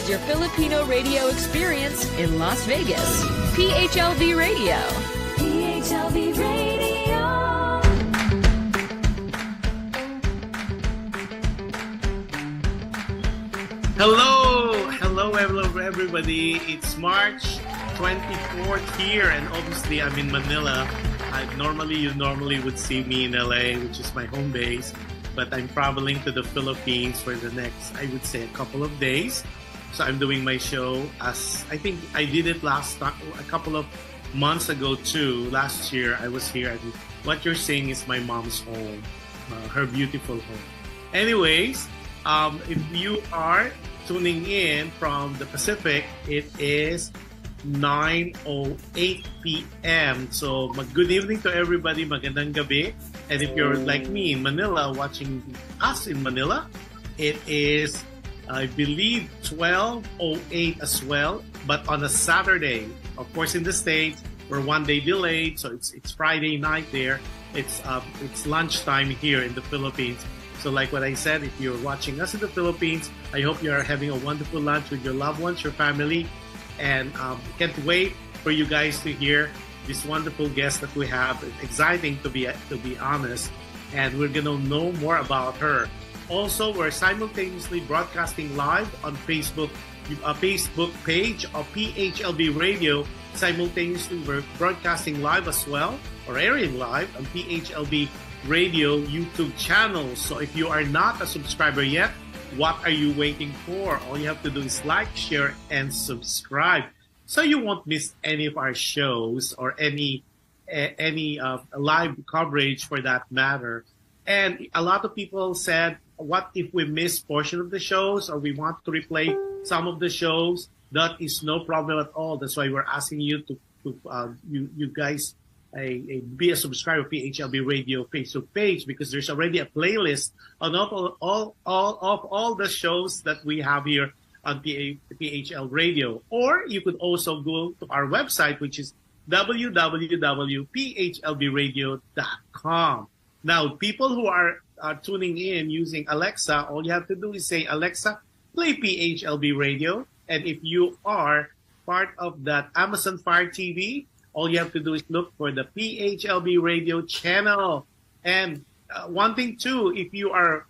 is your Filipino radio experience in Las Vegas. PHLV Radio. PHLV Radio. Hello everybody. It's March 24th here, and obviously I'm in Manila. You normally would see me in LA, which is my home base, but I'm traveling to the Philippines for the next, I would say, a couple of days. So I'm doing my show as I think I did it a couple of months ago too. Last year I was here, and what you're seeing is my mom's home, her beautiful home. Anyways, if you are tuning in from the Pacific, it is 9:08 p.m. So good evening to everybody, magandang gabi. And if you're like me in Manila, watching us in Manila, it is, I believe, 12:08 as well, but on a Saturday. Of course, in the States, we're one day delayed, so it's Friday night there. It's lunchtime here in the Philippines. So like what I said, if you're watching us in the Philippines, I hope you are having a wonderful lunch with your loved ones, your family, and can't wait for you guys to hear this wonderful guest that we have. It's exciting to be honest, and we're gonna know more about her. Also, we're simultaneously broadcasting live on Facebook page of PHLV Radio. Simultaneously, we're broadcasting live as well, or airing live on PHLV Radio YouTube channel. So if you are not a subscriber yet, what are you waiting for? All you have to do is like, share, and subscribe, so you won't miss any of our shows or any live coverage for that matter. And a lot of people said, what if we miss portion of the shows or we want to replay some of the shows? That is no problem at all. That's why we're asking you to you guys be a subscriber of PHLB Radio Facebook page, because there's already a playlist on all the shows that we have here on PHL Radio. Or you could also go to our website, which is www.phlbradio.com. Now, people who are tuning in using Alexa, all you have to do is say, Alexa, play PHLB Radio. And if you are part of that Amazon Fire TV, all you have to do is look for the PHLB Radio channel. And one thing too, if you are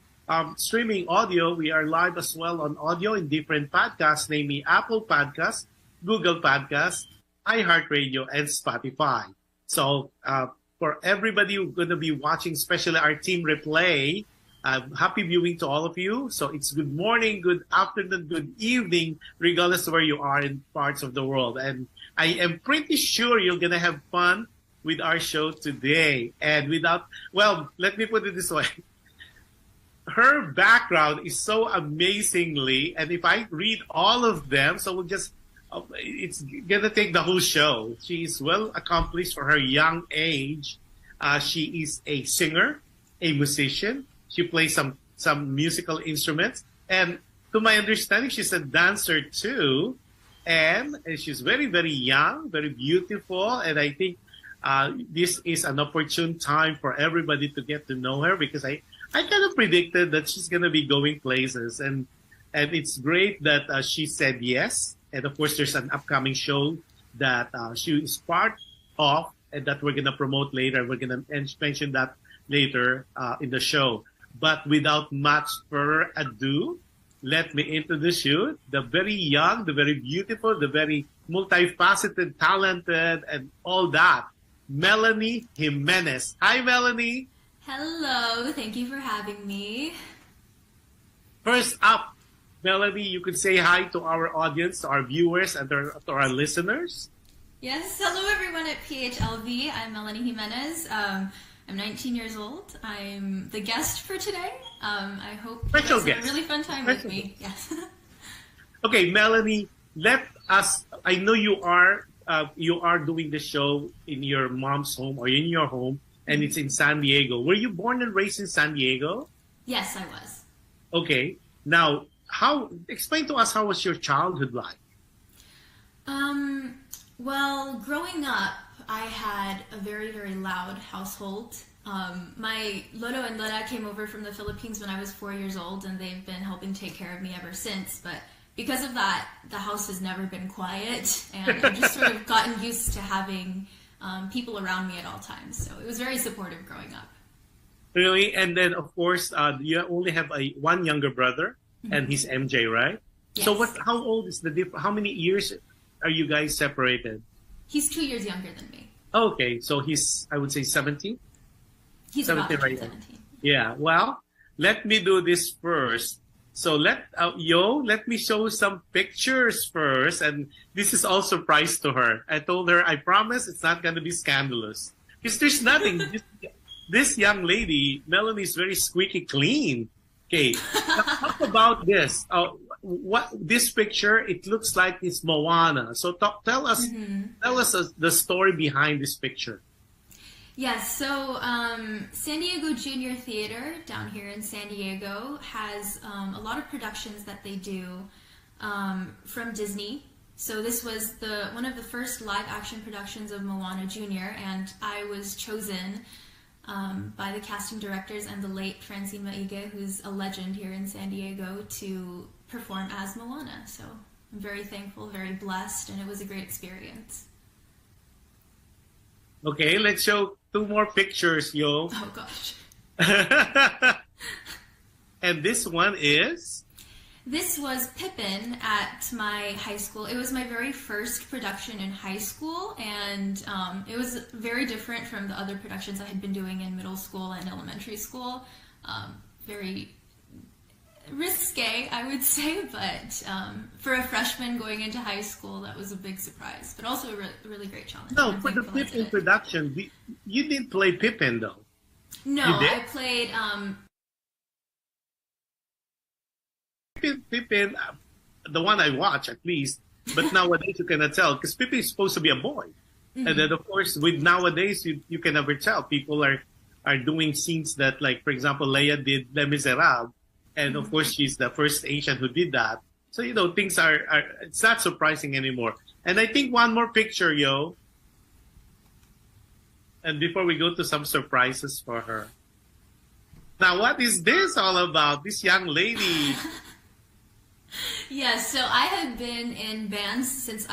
streaming audio, we are live as well on audio in different podcasts, namely Apple Podcasts, Google Podcasts, iHeartRadio, and Spotify. So for everybody who's going to be watching, especially our team replay, happy viewing to all of you. So it's good morning, good afternoon, good evening, regardless of where you are in parts of the world. And I am pretty sure you're going to have fun with our show today. And let me put it this way. Her background is so amazingly, and if I read all of them, so it's going to take the whole show. She is well accomplished for her young age. She is a singer, a musician. She plays some musical instruments. And to my understanding, she's a dancer too. And she's very, very young, very beautiful. And I think this is an opportune time for everybody to get to know her, because I kind of predicted that she's going to be going places. And it's great that she said yes. And of course, there's an upcoming show that she is part of and that we're going to promote later. We're going to mention that later in the show. But without much further ado, let me introduce you, the very young, the very beautiful, the very multifaceted, talented, and all that, MELANIE Jimenez. Hi, MELANIE. Hello. Thank you for having me. First up, MELANIE, you could say hi to our audience, to our viewers, and to our listeners. Yes. Hello, everyone at PHLV. I'm MELANIE Jimenez. I'm 19 years old. I'm the guest for today. I hope you guys have a really fun time with me. Yes. Okay, MELANIE, I know you are doing the show in your mom's home or in your home, and it's in San Diego. Were you born and raised in San Diego? Yes, I was. Okay. Now, explain to us, how was your childhood like? Well, growing up, I had a very, very loud household. My Lolo and Lola came over from the Philippines when I was 4 years old, and they've been helping take care of me ever since. But because of that, the house has never been quiet, and I've just sort of gotten used to having people around me at all times. So it was very supportive growing up. Really? And then, of course, you only have one younger brother, and he's MJ, right? Yes. So how old is the difference? How many years are you guys separated? He's 2 years younger than me. Okay, so he's, I would say, 17? He's 17, about right 17. Yeah, well, let me do this first. So let me show some pictures first. And this is all surprise to her. I told her, I promise it's not going to be scandalous. Because there's nothing. This young lady, Melanie, is very squeaky clean. Okay, now talk about this. What this picture? It looks like it's Moana. So tell us the story behind this picture. Yes, so San Diego Junior Theater down here in San Diego has a lot of productions that they do from Disney. So this was one of the first live action productions of Moana Junior, and I was chosen by the casting directors and the late Francine Maige, who's a legend here in San Diego, to perform as Moana. So I'm very thankful, very blessed, and it was a great experience. Okay, let's show 2 more pictures, yo. Oh, gosh. And this one is? This was Pippin at my high school. It was my very first production in high school, and it was very different from the other productions I had been doing in middle school and elementary school. Very risque, I would say, but for a freshman going into high school, that was a big surprise, but also a really great challenge. No, for the Pippin production, you didn't play Pippin, though. No, I played... Pippin, the one I watch at least, but nowadays you cannot tell, because Pippin is supposed to be a boy. And then, of course, with nowadays, you can never tell. People are doing scenes that, like, for example, Leia did Les Miserables. And of course, she's the first Asian who did that. So, things are it's not surprising anymore. And I think one more picture, yo. And before we go to some surprises for her. Now, what is this all about? This young lady. Yes, so I have been in bands since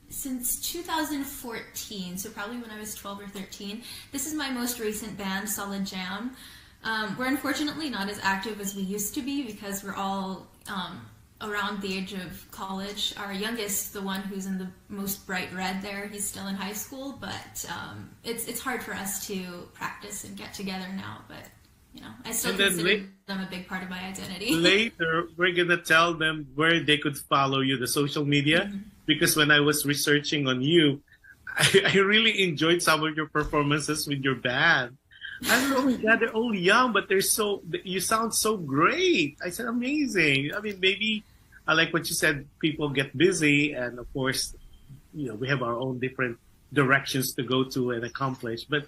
since 2014, so probably when I was 12 or 13. This is my most recent band, Solid Jam. We're unfortunately not as active as we used to be because we're all around the age of college. Our youngest, the one who's in the most bright red there, he's still in high school, but it's hard for us to practice and get together now, but I still consider them a big part of my identity. Later, we're going to tell them where they could follow you, the social media, because when I was researching on you, I really enjoyed some of your performances with your band. I don't know, my God, they're all young, but you sound so great. I said, amazing. I mean, maybe, I like what you said, people get busy, and of course, we have our own different directions to go to and accomplish. But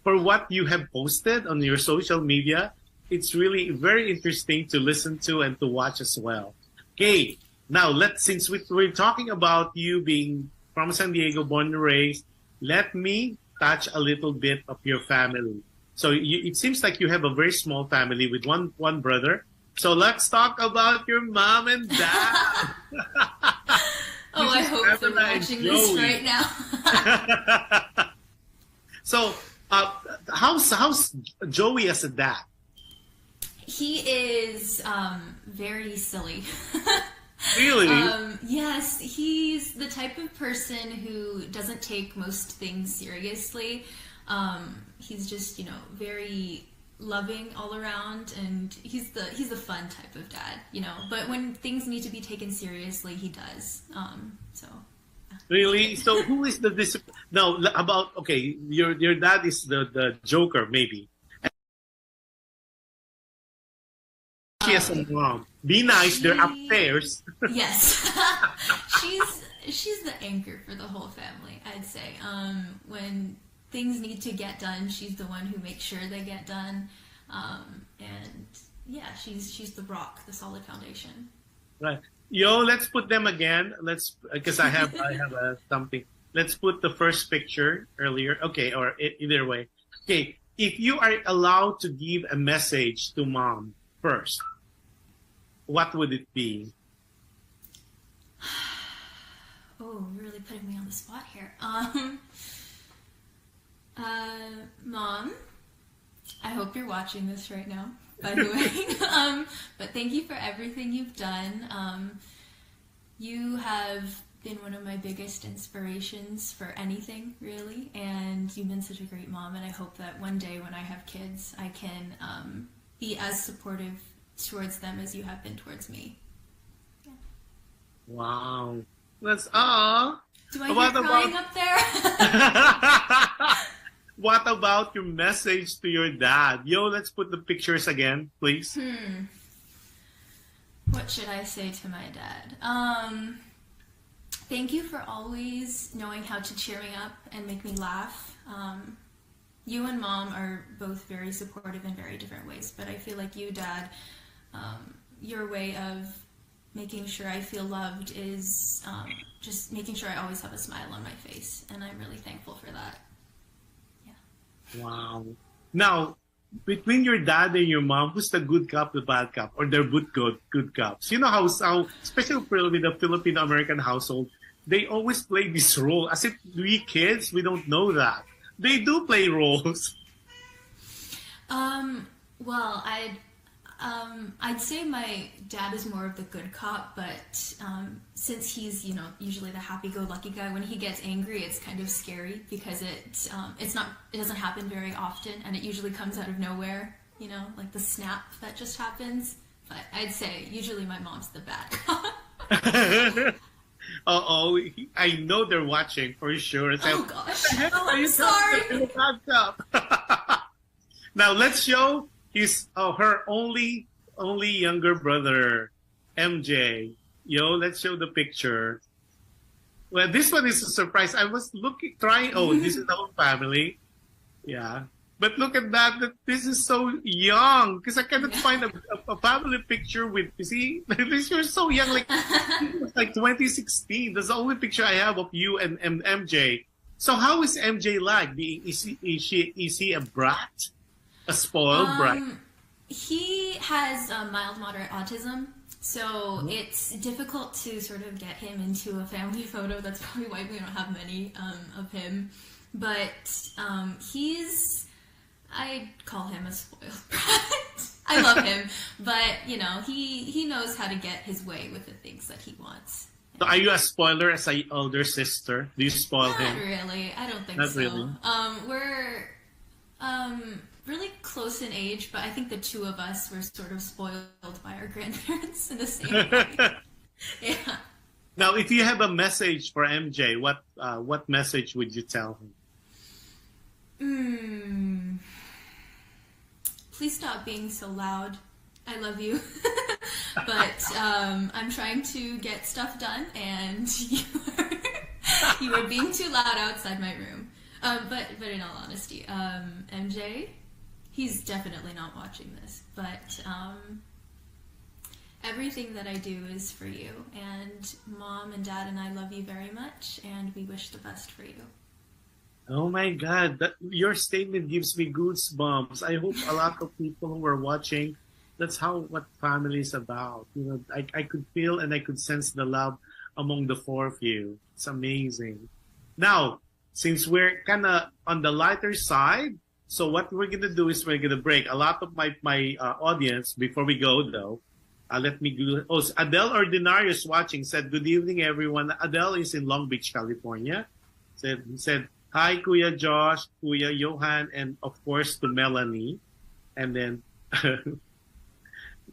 for what you have posted on your social media, it's really very interesting to listen to and to watch as well. Okay, now since we're talking about you being from San Diego, born and raised, let me touch a little bit of your family. So it seems like you have a very small family with one brother. So let's talk about your mom and dad. Oh, I hope they're watching this right now. So, how's Joey as a dad? He is very silly. Really? Yes, he's the type of person who doesn't take most things seriously. He's just, very loving all around, and he's the fun type of dad, But when things need to be taken seriously, he does. Really? So who is the discipline? No, okay, your dad is the Joker, maybe. She has a mom. Be nice, they're upstairs. Yes. She's the anchor for the whole family, I'd say. When things need to get done, she's the one who makes sure they get done. And yeah, she's the rock, the solid foundation. Right. Yo, let's put them again. Because I have something. Let's put the first picture earlier. Okay, or either way. Okay, if you are allowed to give a message to mom first, what would it be? Oh, really putting me on the spot here. Mom, I hope you're watching this right now, by the way. But thank you for everything you've done. You have been one of my biggest inspirations for anything, really, and you've been such a great mom, and I hope that one day when I have kids, I can be as supportive towards them as you have been towards me. Yeah. Wow. That's all. Do I hear crying up there? What about your message to your dad? Yo, let's put the pictures again, please. What should I say to my dad? Thank you for always knowing how to cheer me up and make me laugh. You and Mom are both very supportive in very different ways, but I feel like you, Dad, your way of making sure I feel loved is just making sure I always have a smile on my face, and I'm really thankful for that. Yeah. Wow. Now, between your dad and your mom, who's the good cop, the bad cop, or they're both good cops? You know how especially with the Filipino-American household, they always play this role. As if we kids, we don't know that. They do play roles. Well, I'd say my dad is more of the good cop, but since he's, usually the happy-go-lucky guy, when he gets angry, it's kind of scary because it doesn't happen very often, and it usually comes out of nowhere, like the snap that just happens. But I'd say usually my mom's the bad cop. Uh-oh, I know they're watching for sure. Oh gosh, I'm sorry. Now let's show her only younger brother, MJ. Let's show the picture. Well, this one is a surprise. I was trying. Oh, this is the whole family. Yeah. But look at that. This is so young. Because I cannot find a family picture with, you see, you're so young. Like 2016. That's the only picture I have of you and MJ. So how is MJ like? Is he a brat? A spoiled brat? He has mild, moderate autism. So it's difficult to sort of get him into a family photo. That's probably why we don't have many of him. But I call him a spoiled brat. I love him, but he knows how to get his way with the things that he wants. So are you a spoiler as an older sister? Do you spoil him? Not really. I don't think Not so. Really. We're really close in age, but I think the two of us were sort of spoiled by our grandparents in the same way. Yeah. Now, if you have a message for MJ, what message would you tell him? Please stop being so loud. I love you. But I'm trying to get stuff done, and you are being too loud outside my room. But in all honesty, MJ, he's definitely not watching this, but everything that I do is for you, and Mom and Dad and I love you very much, and we wish the best for you. Oh my God, your statement gives me goosebumps. I hope a lot of people who are watching, that's what family is about. I could feel and I could sense the love among the four of you. It's amazing. Now, since we're kind of on the lighter side, so what we're going to do is we're going to break. A lot of my audience, before we go though, let me go. Oh, Adele Ordinarius watching said, good evening everyone. Adele is in Long Beach, California. Said, hi, Kuya Josh, Kuya Johan, and of course to Melanie. And then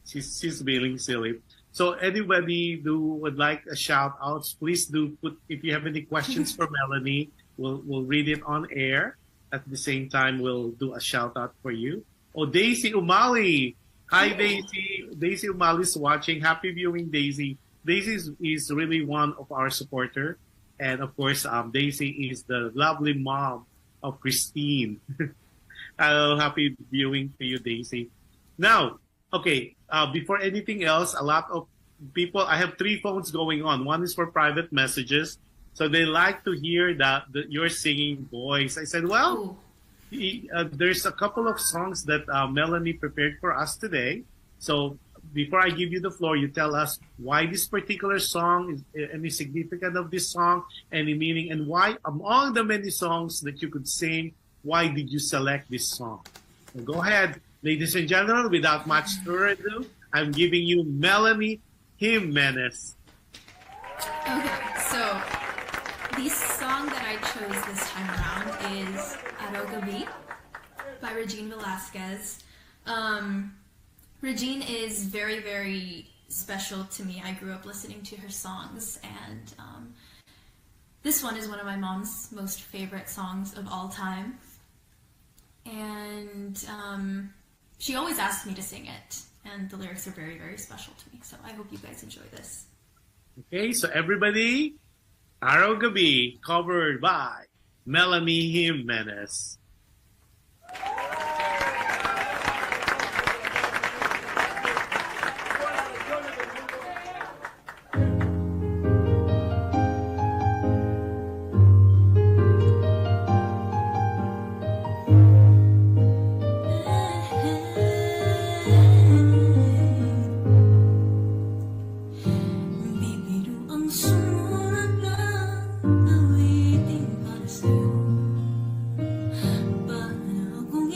she's being silly. So anybody who would like a shout outs, please do put, if you have any questions for Melanie, we'll read it on air. At the same time, we'll do a shout out for you. Oh, Daisy Umali. Hi, Daisy. Daisy Umali's watching. Happy viewing, Daisy. Daisy is really one of our supporters. And of course, Daisy is the lovely mom of Christine. Happy viewing to you, Daisy. Now, okay, before anything else, a lot of people, I have 3 phones going on. One is for private messages. So they like to hear that your singing voice. I said, well, there's a couple of songs that Melanie prepared for us today. So before I give you the floor, you tell us why this particular song, is any significance of this song, any meaning, and why among the many songs that you could sing, why did you select this song? So go ahead, ladies and gentlemen, without much further ado, I'm giving you Melanie Jimenez. Okay, so the song that I chose this time around is Arogabi by Regine Velasquez. Regine is very, very special to me. I grew up listening to her songs, and this one is one of my mom's most favorite songs of all time. And she always asks me to sing it, and the lyrics are very, very special to me. So I hope you guys enjoy this. Okay, so everybody, Arogabi, covered by Melanie Jimenez. Awitin para sa'yo, para akong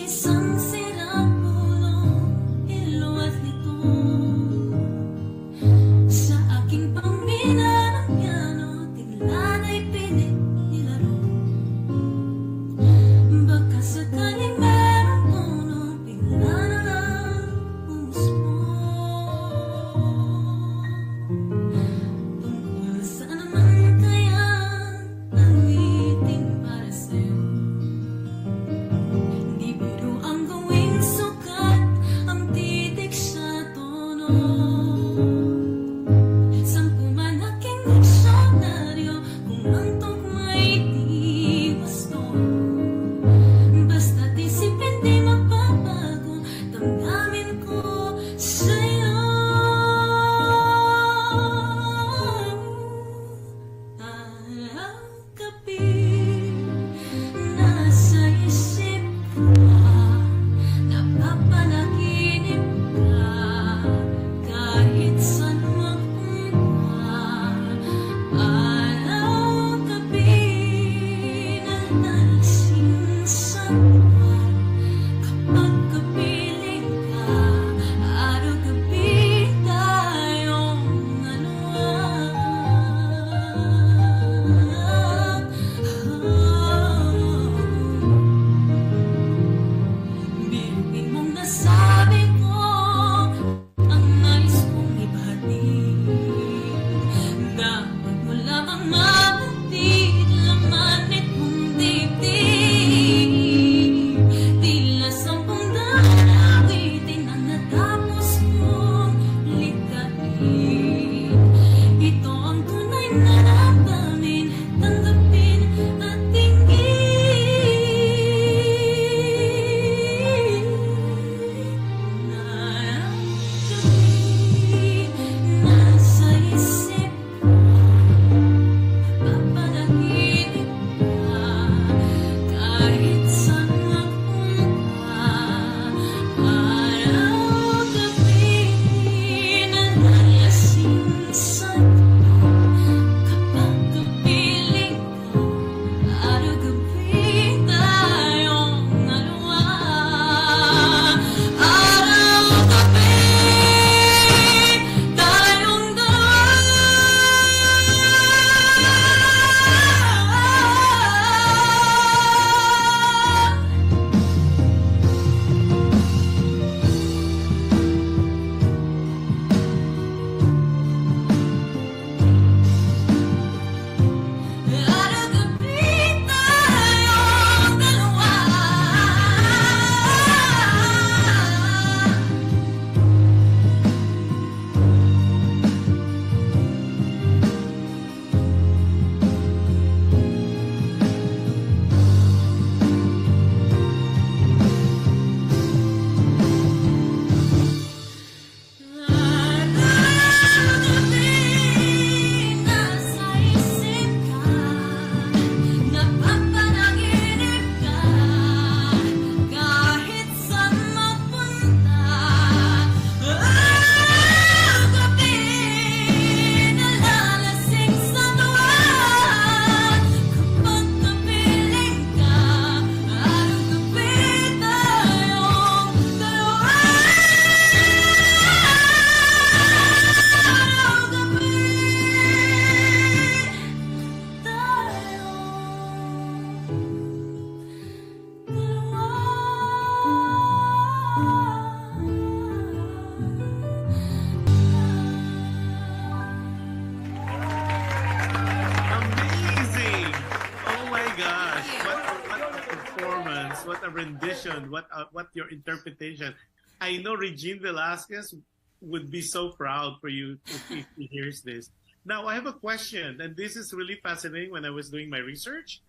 is, what a rendition, what your interpretation. I know Regine Velasquez would be so proud for you if he hears this. Now, I have a question, and this is really fascinating when I was doing my research.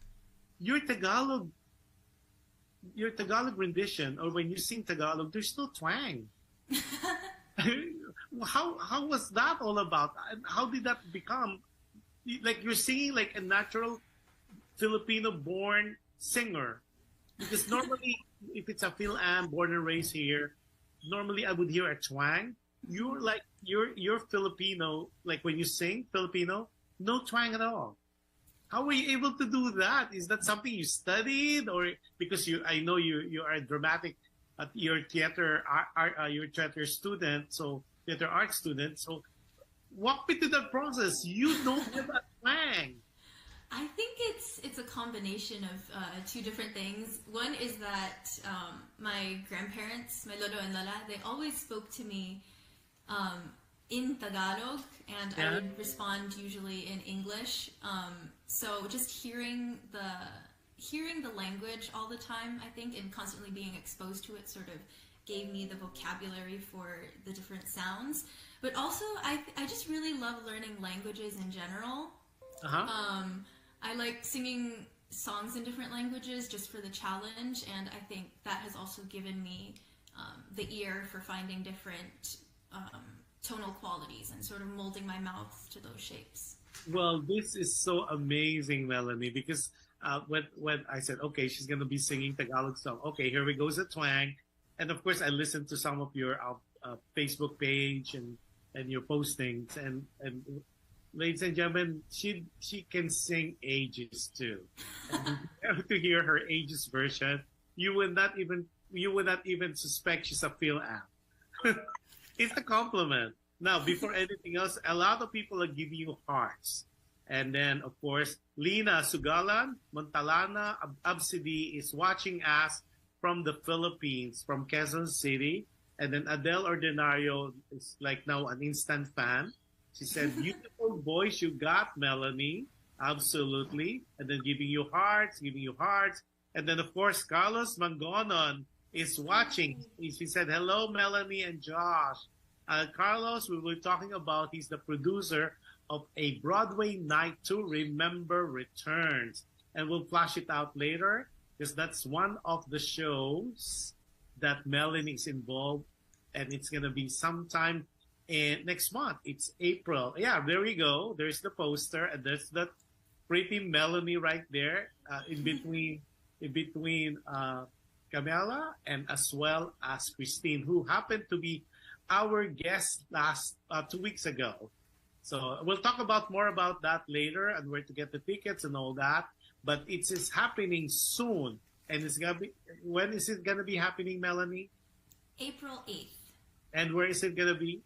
Your Tagalog rendition, or when you sing Tagalog, there's no twang. How was that all about? How did that become, like, you're singing like a natural Filipino-born singer? Because normally, if it's a Phil-Am, born and raised here, normally I would hear a twang. You're Filipino, like when you sing Filipino, no twang at all. How were you able to do that? Is that something you studied, or because I know you are a dramatic, your theater student, so theater art student. So walk me through that process. You don't have a twang. I think it's a combination of two different things. One is that my grandparents, my lolo and lola, they always spoke to me in Tagalog, and I would respond usually in English. So just hearing the language all the time, I think, and constantly being exposed to it sort of gave me the vocabulary for the different sounds. But also, I just really love learning languages in general. I like singing songs in different languages just for the challenge, and I think that has also given me the ear for finding different tonal qualities and sort of molding my mouth to those shapes. Well, this is so amazing, Melanie, because when I said, okay, she's going to be singing Tagalog song, okay, here we goes a twang. And of course, I listened to some of your Facebook page and your postings, and ladies and gentlemen, she can sing Ages too. And to hear her Ages version, you would not even suspect she's a Phil-Am. It's a compliment. Now, before anything else, a lot of people are giving you hearts. And then, of course, Lina Sugalan, Montalana Absidi is watching us from the Philippines, from Quezon City. And then Adele Ordinario is like now an instant fan. She said, beautiful voice you got, Melanie. Absolutely. And then giving you hearts. And then, of course, Carlos Mangonon is watching. She said, hello, Melanie and Josh. Carlos, we were talking about, he's the producer of A Broadway Night to Remember Returns. And we'll flash it out later, because that's one of the shows that Melanie is involved, and it's going to be sometime next month. It's April. Yeah, there we go. There's the poster, and there's that pretty Melanie right there in between Camila and as well as Christine, who happened to be our guest last 2 weeks ago. So we'll talk more about that later, and where to get the tickets and all that. But it is happening soon, and it's gonna be. When is it gonna be happening, Melanie? April 8th. And where is it gonna be?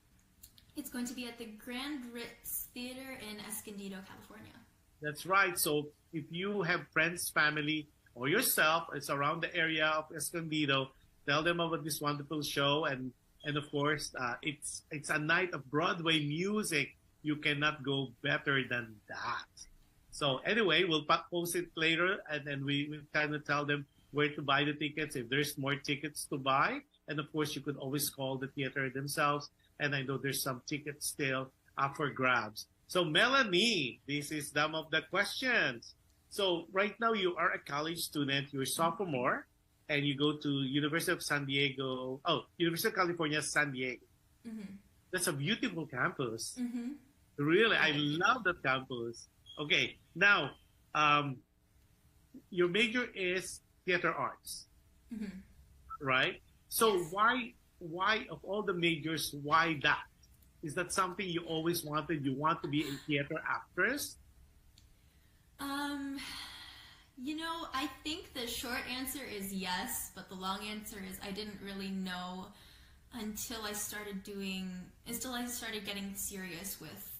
It's going to be at the Grand Ritz Theater in Escondido, California. That's right. So if you have friends, family, or yourself, it's around the area of Escondido, tell them about this wonderful show. And of course, it's a night of Broadway music. You cannot go better than that. So anyway, we'll post it later, and then we kind of tell them where to buy the tickets, if there's more tickets to buy. And of course, you could always call the theater themselves. And I know there's some tickets still up for grabs. So Melanie, this is some of the questions. So right now you are a college student, you're a sophomore, and you go to University of California, San Diego. Mm-hmm. That's a beautiful campus. Mm-hmm. Really, I love that campus. Okay, now, your major is theater arts, mm-hmm. right? So yes. Why of all the majors, why that? Is that something you always wanted? You want to be a theater actress? I think the short answer is yes, but the long answer is I didn't really know until I started getting serious with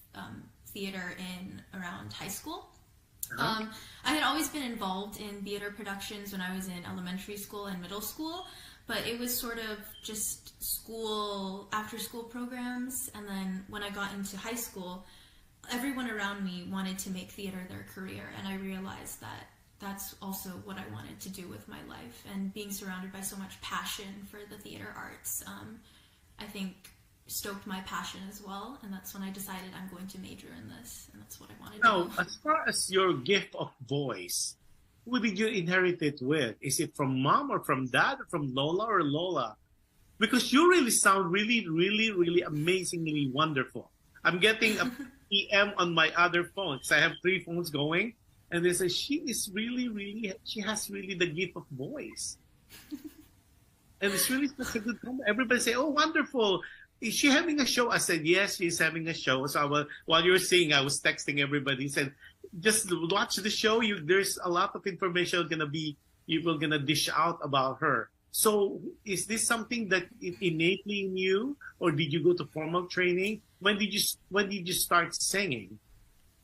theater in around high school. Uh-huh. I had always been involved in theater productions when I was in elementary school and middle school, but it was sort of just after school programs. And then when I got into high school, everyone around me wanted to make theater their career, and I realized that that's also what I wanted to do with my life. And being surrounded by so much passion for the theater arts, I think stoked my passion as well. And that's when I decided I'm going to major in this, and that's what I wanted to do. Now, as far as your gift of voice, who did you inherit it with? Is it from mom or from dad or from Lola or Lola? Because you really sound really, really, really amazingly wonderful. I'm getting a PM on my other phone because I have 3 phones going. And they say, she has really the gift of voice. And it's really such a good comment. Everybody say, oh, wonderful. Is she having a show? I said, yes, she's having a show. So while you were singing, I was texting everybody. Said, just watch the show. There's a lot of information you will gonna dish out about her. So is this something that is innately in you, or did you go to formal training? When did you start singing?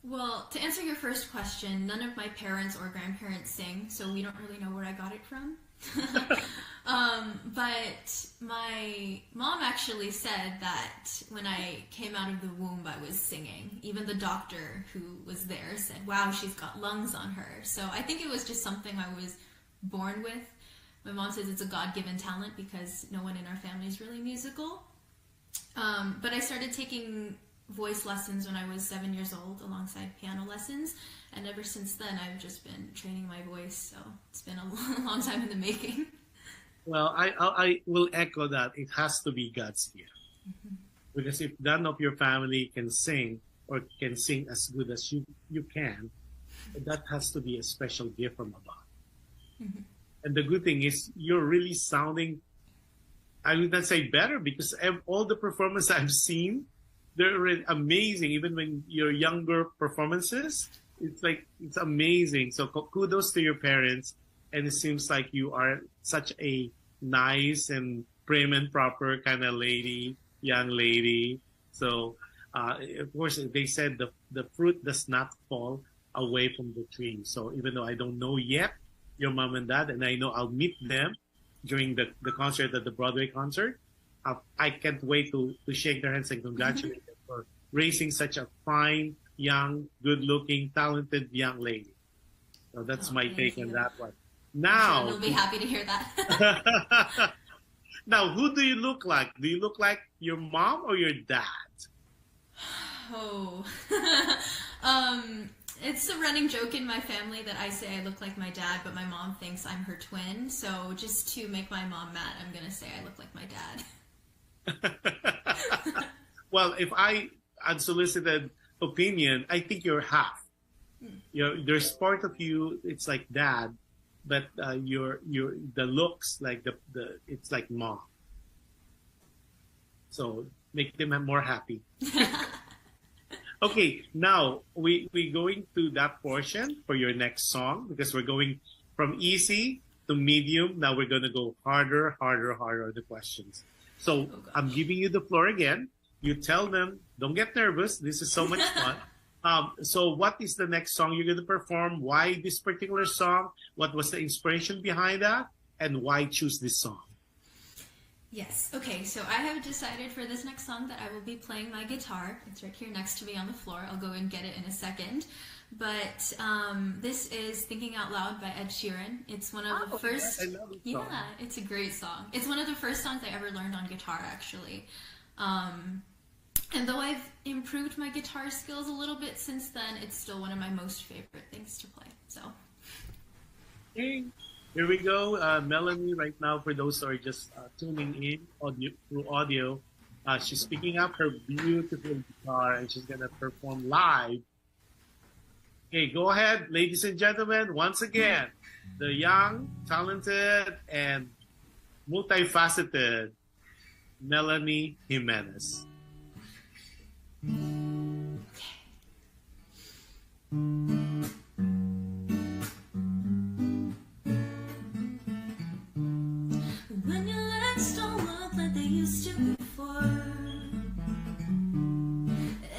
Well, to answer your first question, none of my parents or grandparents sing, so we don't really know where I got it from. But my mom actually said that when I came out of the womb, I was singing. Even the doctor who was there said, wow, she's got lungs on her. So I think it was just something I was born with. My mom says it's a God-given talent because no one in our family is really musical. But I started taking voice lessons when I was 7 years old alongside piano lessons, and ever since then I've just been training my voice, so it's been a long time in the making. Well, I will echo that. It has to be God's gift. Mm-hmm. Because if none of your family can sing or can sing as good as you can, that has to be a special gift from above. Mm-hmm. And the good thing is you're really sounding, I would not say better, because all the performances I've seen, they're amazing. Even when your younger performances, it's amazing. So kudos to your parents. And it seems like you are such a nice and prim and proper kind of young lady. So, of course, they said the fruit does not fall away from the tree. So even though I don't know yet your mom and dad, and I know I'll meet them during the concert at the Broadway concert, I can't wait to shake their hands and congratulate them for raising such a fine, young, good-looking, talented young lady. So that's my take on that one. Now, we'll be happy to hear that. Now, who do you look like? Do you look like your mom or your dad? Oh, it's a running joke in my family that I say I look like my dad, but my mom thinks I'm her twin. So just to make my mom mad, I'm going to say I look like my dad. Well, if I unsolicited opinion, I think you're half. There's part of you, it's like dad, but the looks like it's like mom. So make them more happy. Okay, now we going to that portion for your next song, because we're going from easy to medium. Now we're going to go harder on the questions. So I'm giving you the floor again. You tell them, don't get nervous. This is so much fun. So what is the next song you're going to perform? Why this particular song? What was the inspiration behind that? And why choose this song? Yes. Okay, so I have decided for this next song that I will be playing my guitar. It's right here next to me on the floor. I'll go and get it in a second. But this is Thinking Out Loud by Ed Sheeran. It's one of the first... I love this song. Yeah, it's a great song. It's one of the first songs I ever learned on guitar, actually. And though I've improved my guitar skills a little bit since then, it's still one of my most favorite things to play. So, hey, here we go. Melanie, right now, for those who are just tuning in through audio, she's picking up her beautiful guitar and she's going to perform live. Okay, go ahead, ladies and gentlemen. Once again, the young, talented, and multifaceted MELANIE Jimenez. When your legs don't work like they used to before,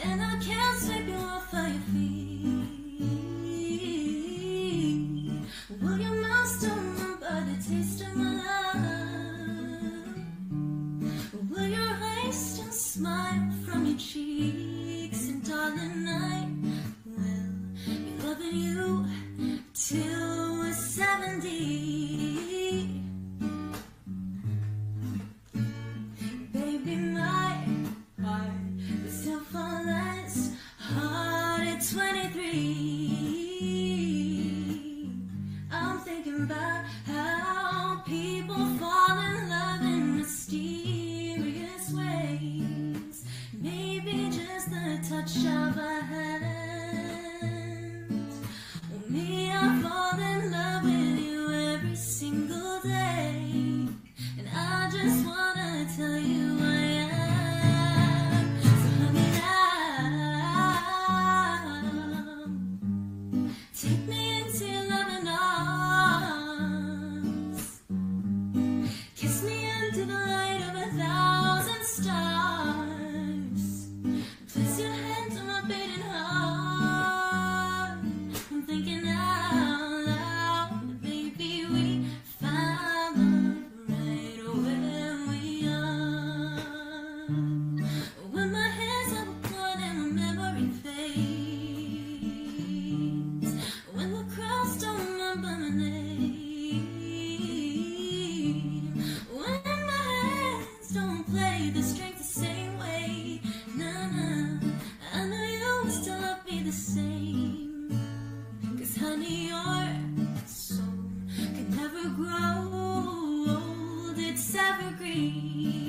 and I can't sweep you off of your feet, will your mouth still remember the taste of my love? Will your eyes still smile from your cheeks? And darling, I will be loving you till indeed. Baby, my heart is still far less hard at 23. I'm thinking about how people fall in love in mysterious ways. Maybe just the touch of a hand. Well, me, I fall in love with you every single day, and I just wanna tell you I am. So honey, now take me into your loving arms. Kiss me under the light of 1,000 stars. Place your hand on my beating heart. I'm thinking out loud, baby, we found love right where we are. When my hands are gone and my memory fades, when the crowds don't remember my name, when my hands don't play the strings the same way, nah, I know you'll still love me the same. 'Cause honey, your soul can never grow old, it's evergreen.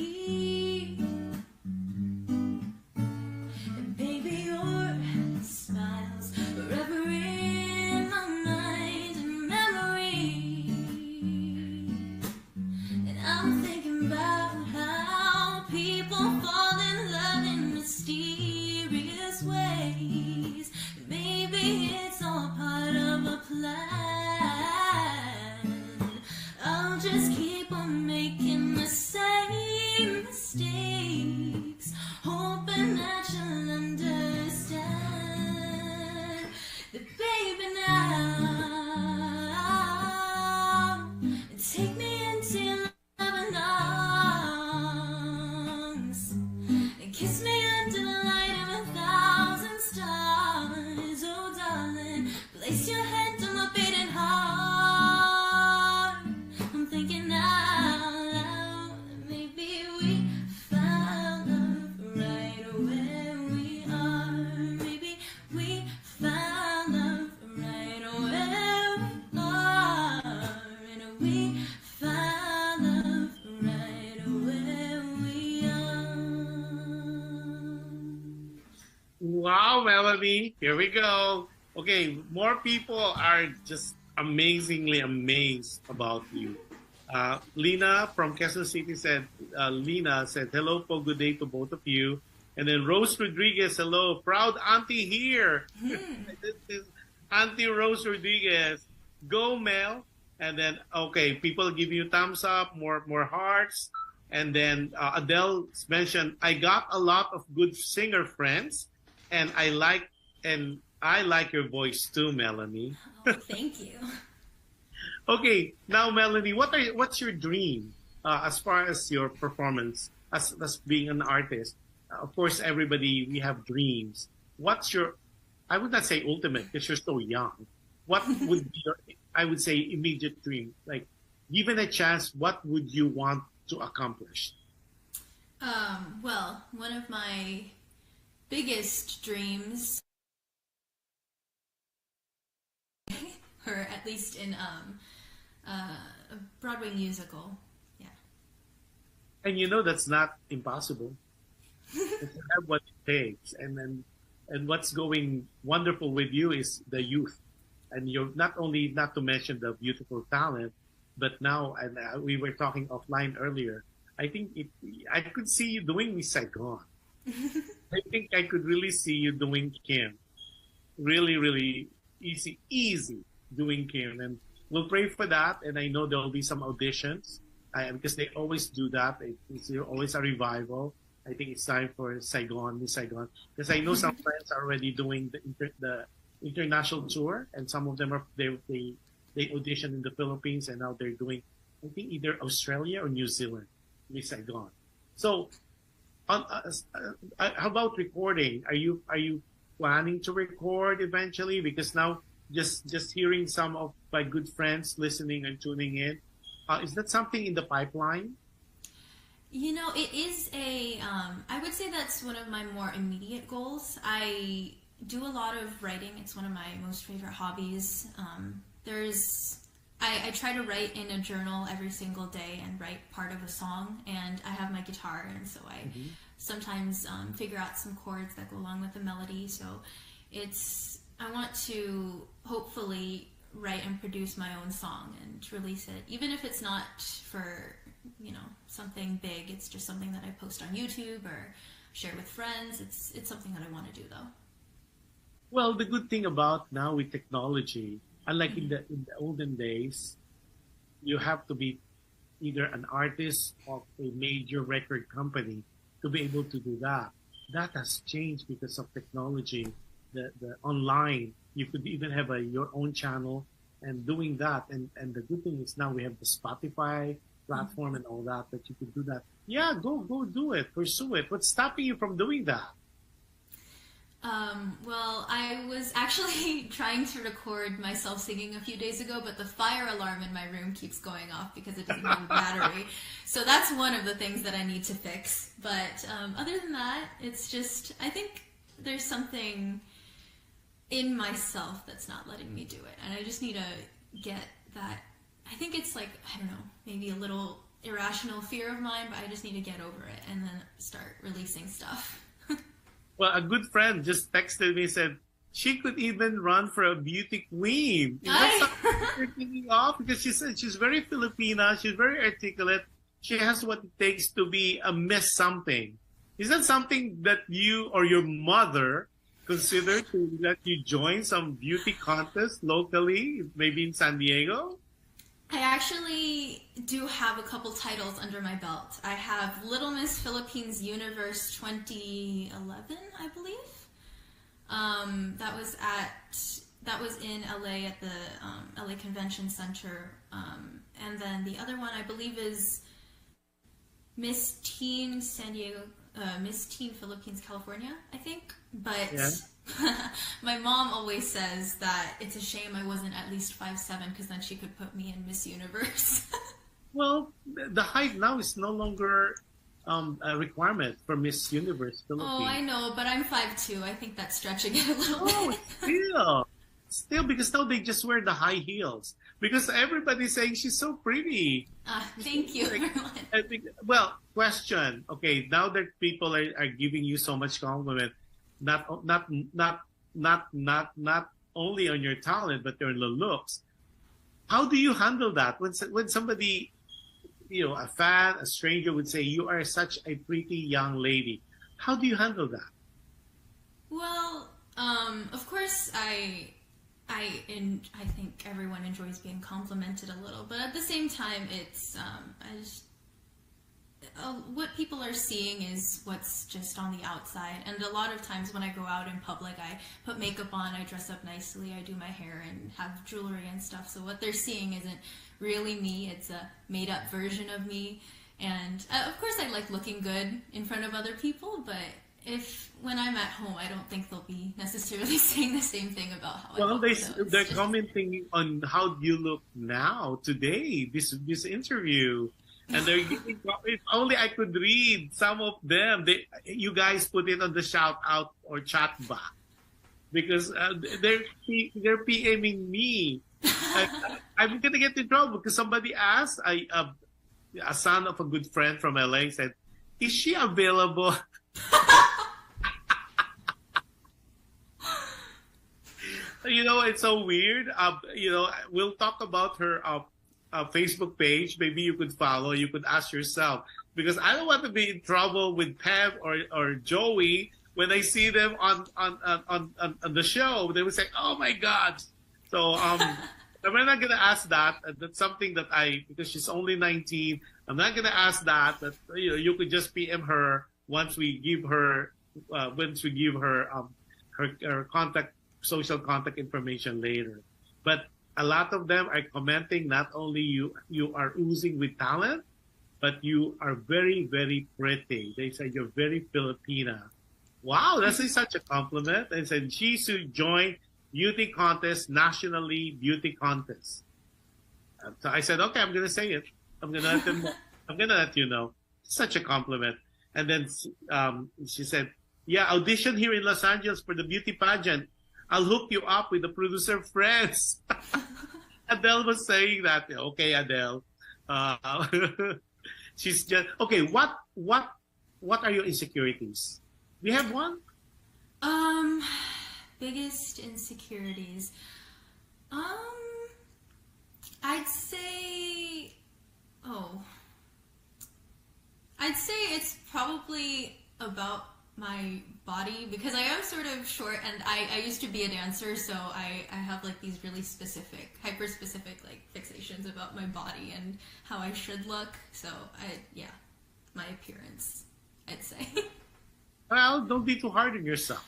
And baby, your smile's forever in my mind and memory. And I'm thinking about how people fall in love in mysterious ways. Maybe it's all part of a plan. I'll just keep on making the same mistakes, hoping that you'll understand. That baby, now take me into your loving arms and kiss me under the light of 1,000 stars. Oh darling, place your hand on my beating heart. I'm thinking out loud, maybe we found love right where we are. Maybe we found love right where we are. And we found love right where we are. Wow, Melanie. Here we go. Okay, more people are just amazingly amazed about you. Lina from Quezon City said, Lina said, hello po, good day to both of you. And then Rose Rodriguez, hello, proud auntie here. This is Auntie Rose Rodriguez. Go, Mel. And then, okay, people give you thumbs up, more hearts. And then Adele mentioned, I got a lot of good singer friends, and I like your voice too, Melanie. Oh, thank you. Okay, now Melanie, what's your dream as far as your performance as being an artist? Of course, everybody, we have dreams. What's your, I would not say ultimate because you're so young. What would be your, I would say, immediate dream? Like, given a chance, what would you want to accomplish? Well, one of my biggest dreams, or at least in a Broadway musical, yeah. And you know that's not impossible. You have what it takes, and what's going wonderful with you is the youth, and you're not to mention the beautiful talent, but now, and we were talking offline earlier. I think I could see you doing Miss Saigon. I think I could really see you doing Kim. Really, really easy doing Kim, and we'll pray for that. And I know there'll be some auditions because they always do that. It's always a revival. I think it's time for Saigon, Miss Saigon, because I know some friends are already doing the international tour, and some of them they auditioned in the Philippines, and now they're doing, I think, either Australia or New Zealand, Miss Saigon. So, how about recording? Are you planning to record eventually? Because now just hearing some of my good friends listening and tuning in. Is that something in the pipeline? You know, it is I would say that's one of my more immediate goals. I do a lot of writing. It's one of my most favorite hobbies. I try to write in a journal every single day and write part of a song, and I have my guitar, and so I sometimes figure out some chords that go along with the melody. So I want to hopefully write and produce my own song and release it, even if it's not for, you know, something big. It's just something that I post on YouTube or share with friends. It's something that I want to do, though. Well, the good thing about now with technology, unlike in the olden days, you have to be either an artist of a major record company to be able to do that. That has changed because of technology. The online, you could even have your own channel and doing that. And the good thing is now we have the Spotify platform and all that you could do that. Yeah, go do it, pursue it. What's stopping you from doing that? Well, I was actually trying to record myself singing a few days ago, but the fire alarm in my room keeps going off because it doesn't have a battery. So that's one of the things that I need to fix. But other than that, it's just, I think there's something in myself that's not letting me do it. And I just need to get that. I think it's like, I don't know, maybe a little irrational fear of mine, but I just need to get over it and then start releasing stuff. Well, a good friend just texted me and said she could even run for a beauty queen. Is that something you're thinking of? Because she said she's very Filipina, she's very articulate, she has what it takes to be a Miss something. Is that something that you or your mother consider to let you join some beauty contest locally, maybe in San Diego? I actually do have a couple titles under my belt. I have Little Miss Philippines Universe 2011, I believe. That was in LA at the LA Convention Center. And then the other one I believe is Miss Teen San Diego, Miss Teen Philippines California, I think. But yeah. My mom always says that it's a shame I wasn't at least 5'7", because then she could put me in Miss Universe. Well, the height now is no longer a requirement for Miss Universe Philippines. Oh, I know, but I'm 5'2". I think that's stretching it a little bit. Still, because now they just wear the high heels. Because everybody's saying she's so pretty. Thank you, everyone. Well, question. Okay, now that people are giving you so much compliment, not only on your talent but on the looks. How do you handle that when somebody, you know, a fan, a stranger would say you are such a pretty young lady? How do you handle that? Well, of course I think everyone enjoys being complimented a little, but at the same time, it's what people are seeing is what's just on the outside. And a lot of times when I go out in public, I put makeup on, I dress up nicely, I do my hair and have jewelry and stuff. So what they're seeing isn't really me, it's a made-up version of me. And of course I like looking good in front of other people, but when I'm at home, I don't think they'll be necessarily saying the same thing about how I look. Well, they're commenting on how you look now, today, this interview. And they're giving, if only I could read some of them. You guys put it on the shout out or chat box because they're PMing me. I'm gonna get in trouble because somebody asked. A son of a good friend from LA said, "Is she available?" You know, it's so weird. You know, we'll talk about her Facebook page. Maybe you could follow. You could ask yourself, because I don't want to be in trouble with Pam or Joey when I see them on the show. They would say, "Oh my God!" So we're not gonna ask that. That's something that because she's only 19. I'm not gonna ask that. That you could just PM her once we give her her social contact information later. But a lot of them are commenting, not only you are oozing with talent, but you are very, very pretty. They say you're very Filipina. Wow, that's such a compliment. They said she should join beauty contest, nationally beauty contest. So I said, okay, I'm going to say it. I'm going to let them know. I'm going to let you know. Such a compliment. And then she said, yeah, audition here in Los Angeles for the beauty pageant. I'll hook you up with the producer friends. Adele was saying that. Okay, Adele. She's just okay. What are your insecurities? Do you have one? Biggest insecurities. I'd say it's probably about my body, because I am sort of short, and I used to be a dancer, so I have like these really specific, hyper specific like fixations about my body and how I should look. So my appearance, I'd say. Well, don't be too hard on yourself.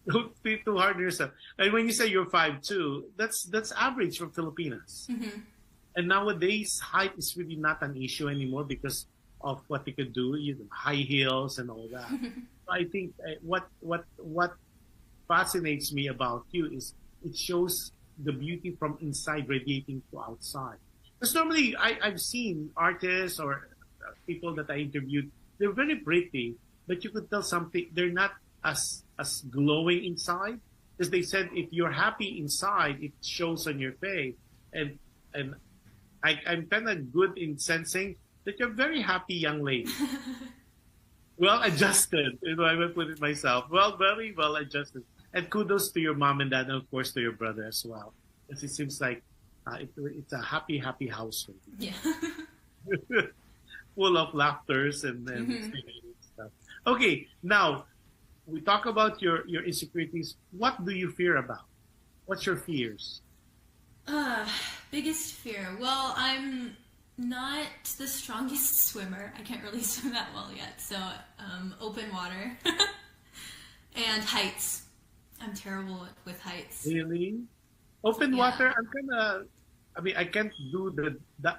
Don't be too hard on yourself. And when you say you're 5'2", that's average for Filipinas. Mm-hmm. And nowadays, height is really not an issue anymore because of what they could do, high heels and all that. I think what fascinates me about you is it shows the beauty from inside radiating to outside. Because normally I've seen artists or people that I interviewed, they're very pretty, but you could tell something, they're not as glowing inside. Because they said if you're happy inside, it shows on your face. And I'm kind of good in sensing that you're a very happy young lady. Well adjusted, I will put it myself. Well, very well adjusted. And kudos to your mom and dad, and of course to your brother as well. Because it seems like it's a happy household. Yeah. Full of laughters and stuff. Okay, now we talk about your insecurities. What do you fear about? What's your fears? Biggest fear. Well, I'm not the strongest swimmer. I can't really swim that well yet. So, open water and heights. I'm terrible with heights. Really? Open water? I can't do the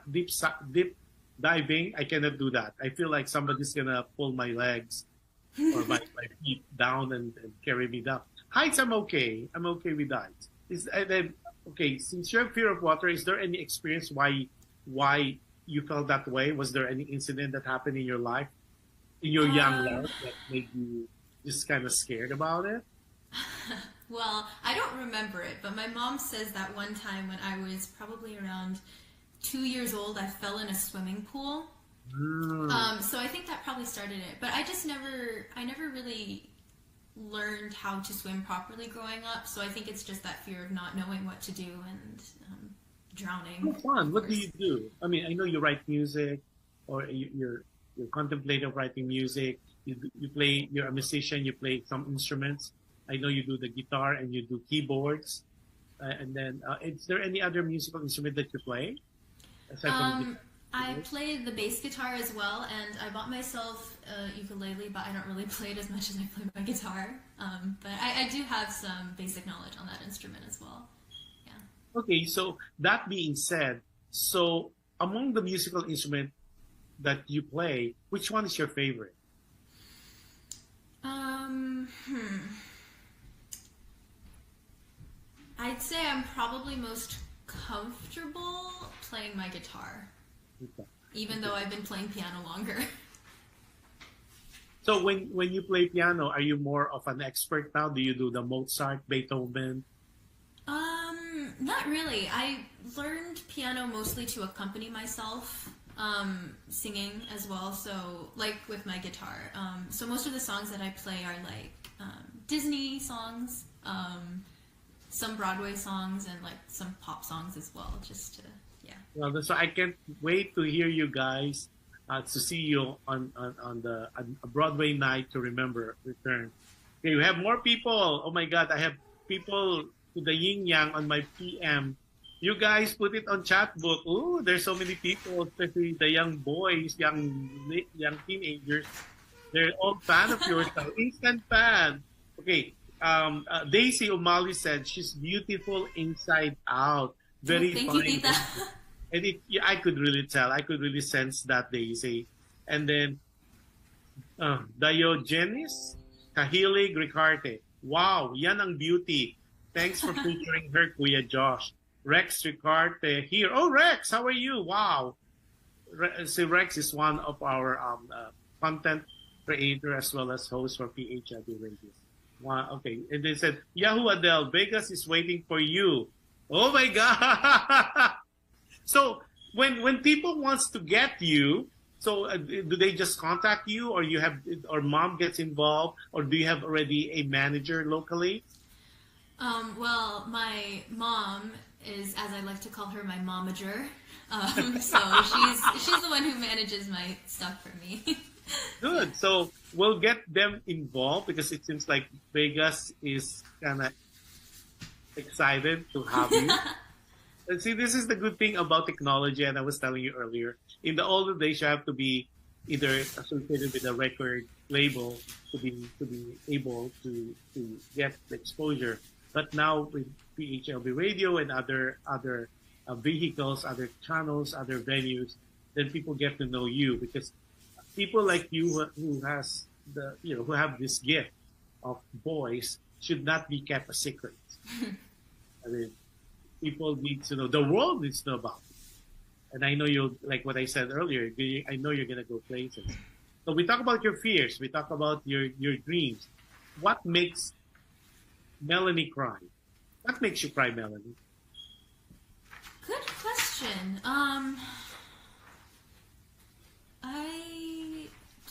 deep diving. I cannot do that. I feel like somebody's gonna pull my legs or my feet down and carry me down. Heights, I'm okay. I'm okay with heights. Okay, since you have fear of water, is there any experience why you felt that way? Was there any incident that happened in your life, in your young life, that made you just kind of scared about it? Well, I don't remember it, but my mom says that one time when I was probably around 2 years old, I fell in a swimming pool. So I think that probably started it. But I never really learned how to swim properly growing up. So I think it's just that fear of not knowing what to do and drowning. How fun. What do you do? I mean, I know you write music, or you're contemplative writing music. You're a musician, you play some instruments. I know you do the guitar and you do keyboards. And then, is there any other musical instrument that you play? Aside from I play the bass guitar as well, and I bought myself a ukulele, but I don't really play it as much as I play my guitar. But I do have some basic knowledge on that instrument as well. Yeah. Okay, so that being said, so among the musical instrument that you play, which one is your favorite? I'd say I'm probably most comfortable playing my guitar, even though I've been playing piano longer. So when you play piano, are you more of an expert now? Do you do the Mozart, Beethoven? Not really. I learned piano mostly to accompany myself, singing as well. So like with my guitar. So most of the songs that I play are like Disney songs, some Broadway songs, and like some pop songs as well, just to, yeah. Well, so I can't wait to hear you guys, to see you on a Broadway night to remember return. Okay, we have more people. Oh my God, I have people to the yin yang on my PM. You guys put it on chat book. Ooh, there's so many people, especially the young boys, young teenagers. They're all fan of yours. Instant fan. Okay. Daisy O'Malley said she's beautiful inside out. Very Thank fine. you, Tita. And I could really tell. I could really sense that, Daisy. And then Diogenes Kahilig Ricarte. Wow, yan ang beauty. Thanks for featuring her, Kuya Josh. Rex Ricarte here. Oh, Rex, how are you? Wow. So Rex is one of our content creator as well as host for PHLV Radio. Wow, okay. And they said, Yahoo Adele, Vegas is waiting for you. Oh my God. So when people wants to get you, so do they just contact you, or or mom gets involved, or do you have already a manager locally? Well, my mom is, as I like to call her, my momager. So she's the one who manages my stuff for me. Good. So we'll get them involved because it seems like Vegas is kind of excited to have you. And see, this is the good thing about technology, and I was telling you earlier. In the older days, you have to be either associated with a record label to be able to get the exposure. But now with PHLV Radio and other vehicles, other channels, other venues, then people get to know you, because people like you who have this gift of voice should not be kept a secret. I mean, people need to know. The world needs to know about it. And I know you'll, like what I said earlier, I know you're going to go places. So we talk about your fears. We talk about your dreams. What makes Melanie cry? What makes you cry, Melanie? Good question. I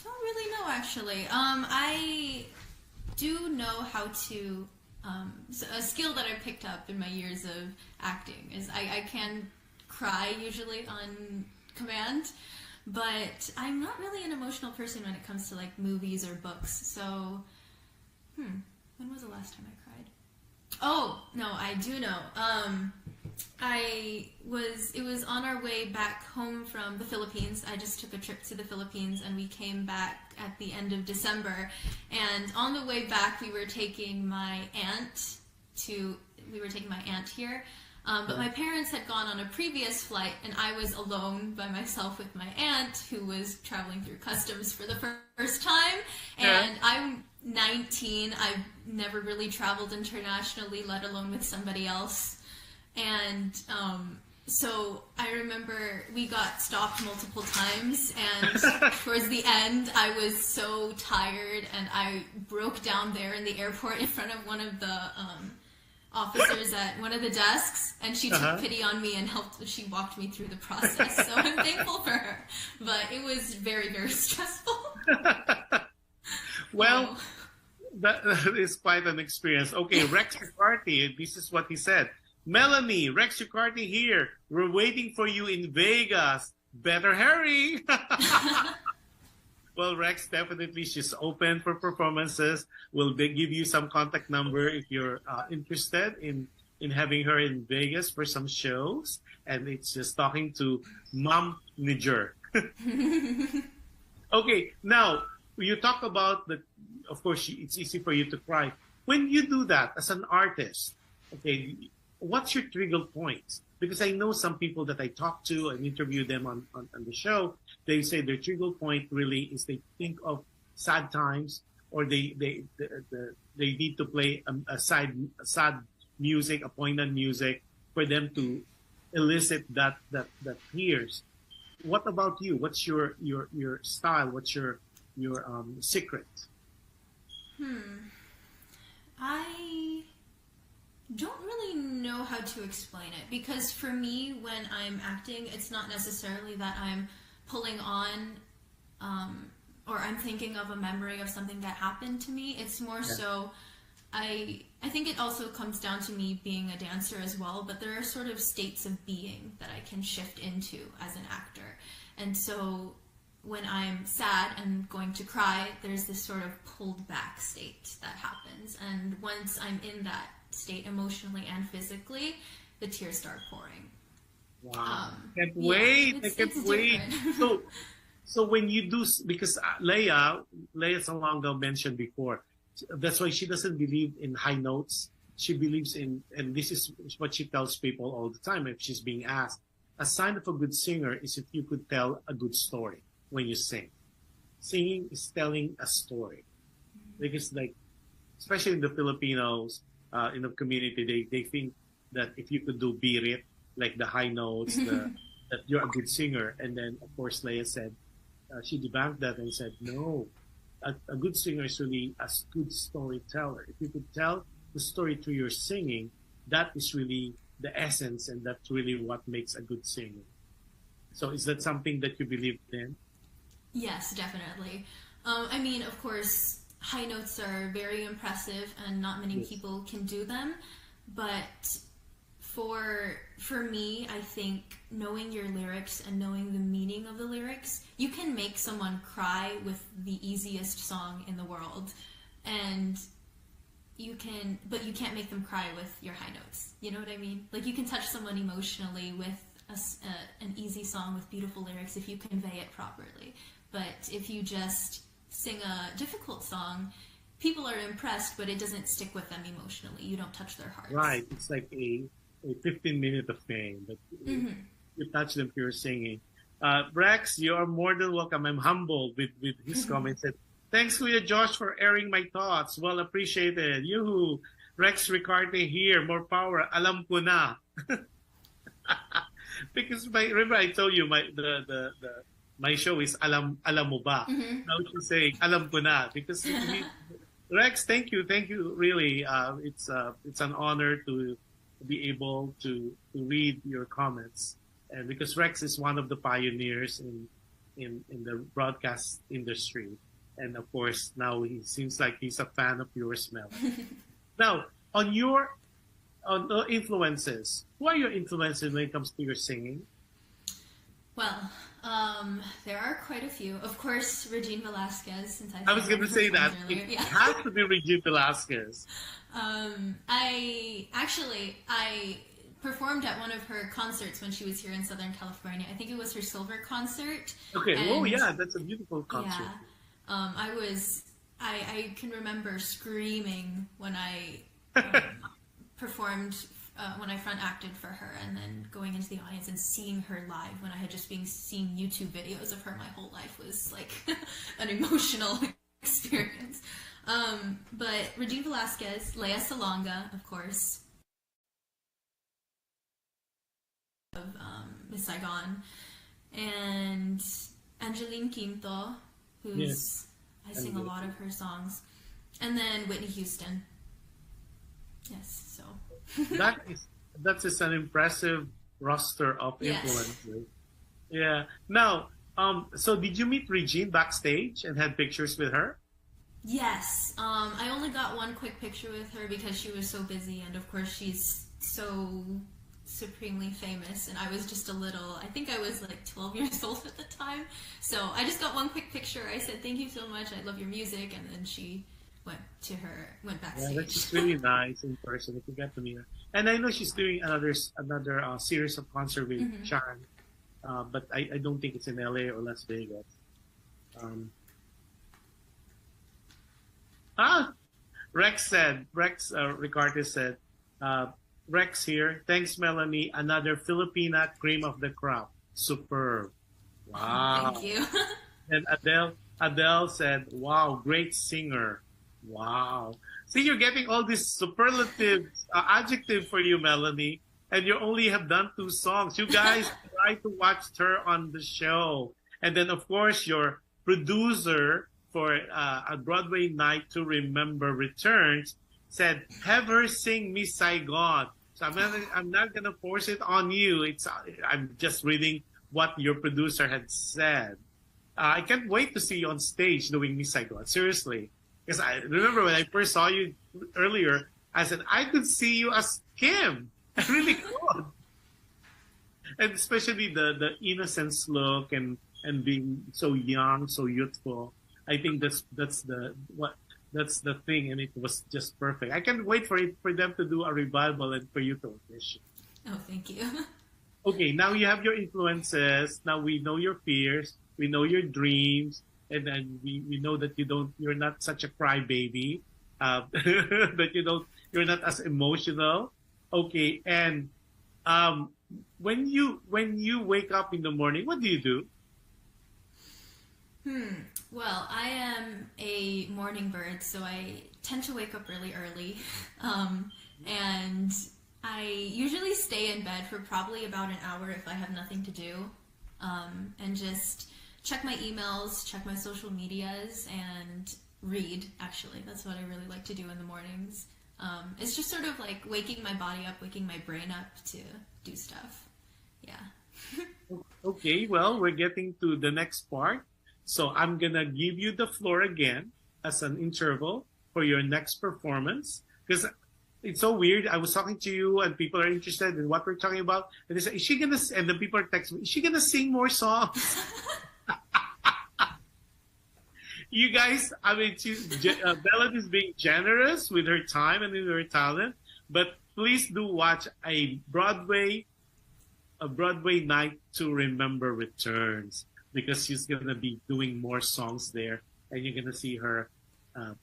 don't really know, actually. I do know how to, a skill that I picked up in my years of acting is I can cry usually on command, but I'm not really an emotional person when it comes to like movies or books. So, when was the last time I cried? Oh, no, I do know. It was on our way back home from the Philippines. I just took a trip to the Philippines and we came back at the end of December. And on the way back, we were taking my aunt here. But my parents had gone on a previous flight, and I was alone by myself with my aunt, who was traveling through customs for the first time. And I'm 19. I've never really traveled internationally, let alone with somebody else. And so I remember we got stopped multiple times, and towards the end, I was so tired, and I broke down there in the airport in front of one of the officers at one of the desks, and she took pity on me and she walked me through the process. So I'm thankful for her, but it was very, very stressful. Well, that is quite an experience. Okay, Rex Ricarte, this is what he said. Melanie, Rex Ricarte here. We're waiting for you in Vegas. Better hurry. Well, Rex, definitely she's open for performances. We'll give you some contact number if you're interested in having her in Vegas for some shows. And it's just talking to Mom Niger. Okay, now you talk about of course, it's easy for you to cry. When you do that as an artist, okay, what's your trigger point? Because I know some people that I talk to and interview them on the show, they say their trigger point really is they think of sad times, or they need to play a sad music, a poignant music, for them to elicit that tears. What about you? What's your style? What's your secret? I don't really know how to explain it, because for me, when I'm acting, it's not necessarily that I'm pulling on or I'm thinking of a memory of something that happened to me. It's more so I think it also comes down to me being a dancer as well, but there are sort of states of being that I can shift into as an actor. And so when I'm sad and going to cry, there's this sort of pulled back state that happens. And once I'm in that state emotionally and physically, the tears start pouring. Wow. Can't wait. I can't wait. So when you do, because Leia Salonga mentioned before, that's why she doesn't believe in high notes. She believes in, and this is what she tells people all the time if she's being asked, a sign of a good singer is if you could tell a good story when you sing. Singing is telling a story. Because like, especially in the Filipinos, in the community, they think that if you could do birit, like the high notes, that you're a good singer. And then, of course, Leia said, she debunked that and said, no, a good singer is really a good storyteller. If you could tell the story through your singing, that is really the essence, and that's really what makes a good singer. So is that something that you believe in? Yes, definitely. I mean, of course, high notes are very impressive, and not many people can do them. But for me, I think knowing your lyrics and knowing the meaning of the lyrics, you can make someone cry with the easiest song in the world, and but you can't make them cry with your high notes. You know what I mean? Like, you can touch someone emotionally with an easy song with beautiful lyrics if you convey it properly. But if you just sing a difficult song, people are impressed, but it doesn't stick with them emotionally. You don't touch their hearts. Right. It's like a 15-minute of fame, but you touch them through your singing. Rex, you are more than welcome. I'm humbled with his comments. Thanks, Kuya Josh, for airing my thoughts. Well appreciated. Yoo-hoo. Rex Ricarte here. More power. Alam ko na. Because remember I told you my show is Alam Mo Ba. Now she's saying Alam ko na, because Rex, thank you, really. It's an honor to be able to read your comments, and because Rex is one of the pioneers in the broadcast industry, and of course now he seems like he's a fan of yours, Mel. Now, on the influences, who are your influences when it comes to your singing? Well, there are quite a few. Of course, Regine Velasquez, since I was going to say that. Earlier. It has to be Regine Velasquez. I performed at one of her concerts when she was here in Southern California. I think it was her silver concert. Okay. Oh, yeah, that's a beautiful concert. Yeah. I can remember screaming when I performed, when I front acted for her, and then going into the audience and seeing her live when I had just been seeing YouTube videos of her my whole life was like an emotional experience. But Regine Velasquez, Lea Salonga, of course, of Miss Saigon, and Angeline Quinto, who's I sing a lot of her songs, and then Whitney Houston. Yes, so that's just an impressive roster of influencers. Yeah. Now, so did you meet Regine backstage and had pictures with her? Yes. I only got one quick picture with her because she was so busy, and of course she's so supremely famous, and I was just I think I was like 12 years old at the time. So I just got one quick picture. I said, "Thank you so much. I love your music," and then she went backstage. Yeah, that's just really nice in person if you get to meet her. And I know she's doing another series of concert with Sean, but I don't think it's in LA or Las Vegas. Rex Ricarte said, Rex here. Thanks, Melanie. Another Filipina cream of the crop. Superb. Wow. Thank you. And Adele said, wow, great singer. Wow. See, you're getting all these superlative adjective for you, Melanie, and you only have done 2 songs. You guys try to watch her on the show. And then, of course, your producer for a Broadway Night to Remember returns said, have her sing Miss Saigon. So I'm not going to force it on you. I'm just reading what your producer had said. I can't wait to see you on stage doing Miss Saigon. Seriously. Because I remember when I first saw you earlier, I said, I could see you as Kim. I really could. And especially the innocence look and being so young, so youthful. I think that's the thing, and it was just perfect. I can't wait for them to do a revival and for you to audition. Oh, thank you. Okay, now you have your influences. Now we know your fears. We know your dreams. And then we know that you're not such a crybaby, that you're not as emotional. Okay, and when you wake up in the morning, what do you do? Well, I am a morning bird, so I tend to wake up really early. And I usually stay in bed for probably about an hour if I have nothing to do, and just check my emails, check my social medias, and read, actually. That's what I really like to do in the mornings. It's just sort of like waking my body up, waking my brain up to do stuff. Yeah. Okay, well, we're getting to the next part. So I'm going to give you the floor again as an interval for your next performance. Because it's so weird. I was talking to you and people are interested in what we're talking about. And they say, is she going to, and the people are texting me, is she going to sing more songs? You guys, I mean, Bella is being generous with her time and with her talent, but please do watch a Broadway night to remember returns, because she's going to be doing more songs there, and you're going to see her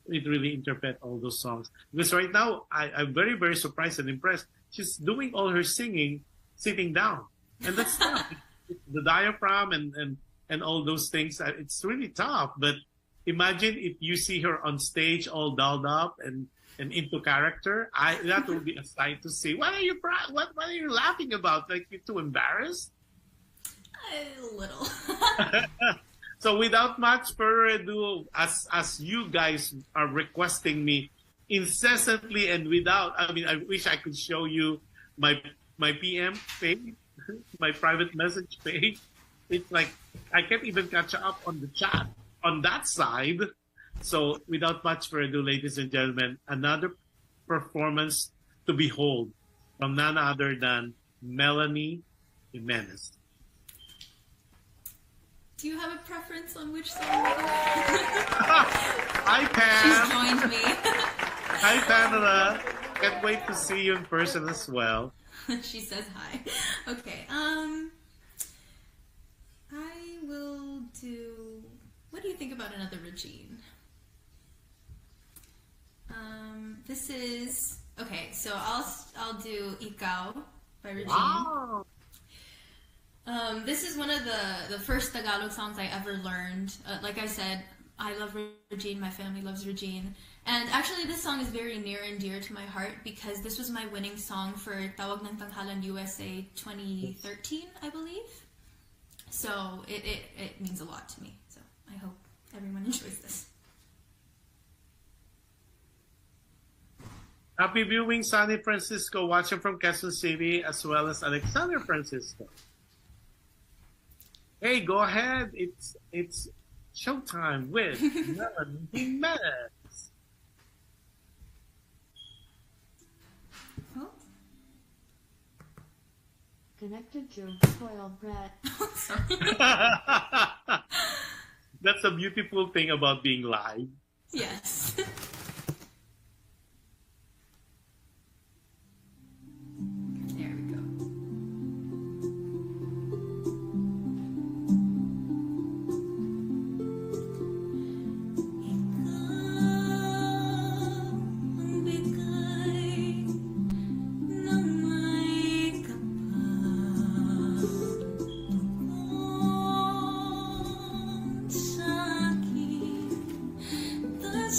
really interpret all those songs. Because right now, I'm very, very surprised and impressed. She's doing all her singing sitting down, and that's tough. The diaphragm and all those things, it's really tough, but imagine if you see her on stage all dolled up and into character. That would be a sight to see. What are you laughing about? Like, you're too embarrassed? A little. So without much further ado, as you guys are requesting me incessantly and without, I mean, I wish I could show you my PM page, my private message page. It's like I can't even catch up on the chat on that side. So without much further ado, ladies and gentlemen, another performance to behold from none other than Melanie Jimenez. Do you have a preference on which song? Hi, Pam. She's joined me. Hi, Pamela. Can't wait to see you in person as well. She says hi. Okay. I will do. What do you think about another Regine? This is okay. So I'll do Ikaw by Regine. Wow. This is one of the first Tagalog songs I ever learned. Like I said, I love Regine. My family loves Regine. And actually, this song is very near and dear to my heart because this was my winning song for Tawag ng Tanghalan USA 2013, I believe. So it means a lot to me. So I hope everyone enjoys this. Happy viewing, Sunny Francisco, watching from Quezon City, as well as Alexander Francisco. Hey, go ahead. It's showtime with Melanie Jimenez. Oh. Connected to spoiled brat. Sorry. That's a beautiful thing about being live. Yes. There we go. Sakit, the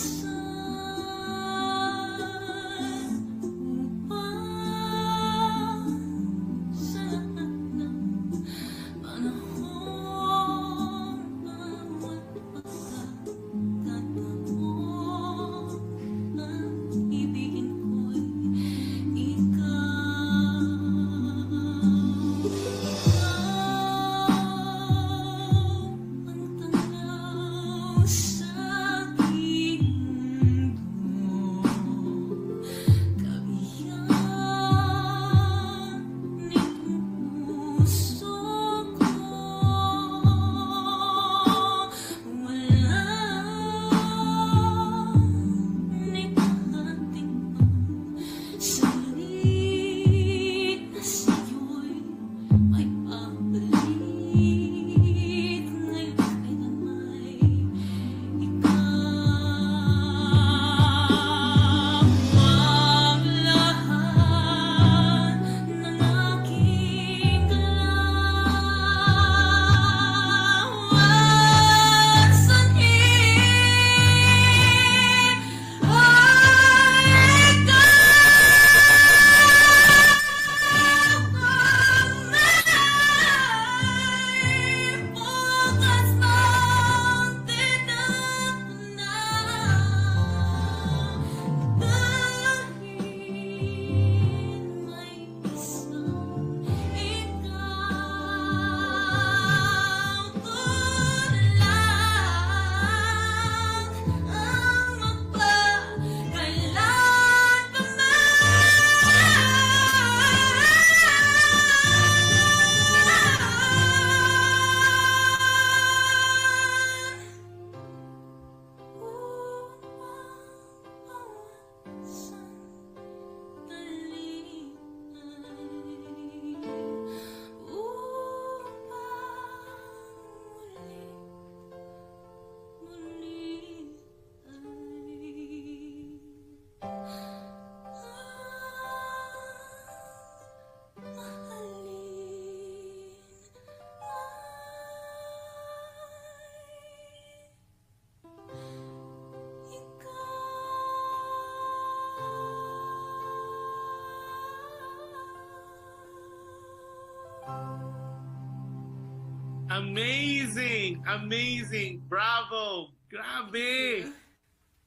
Amazing! Amazing! Bravo! Grabe!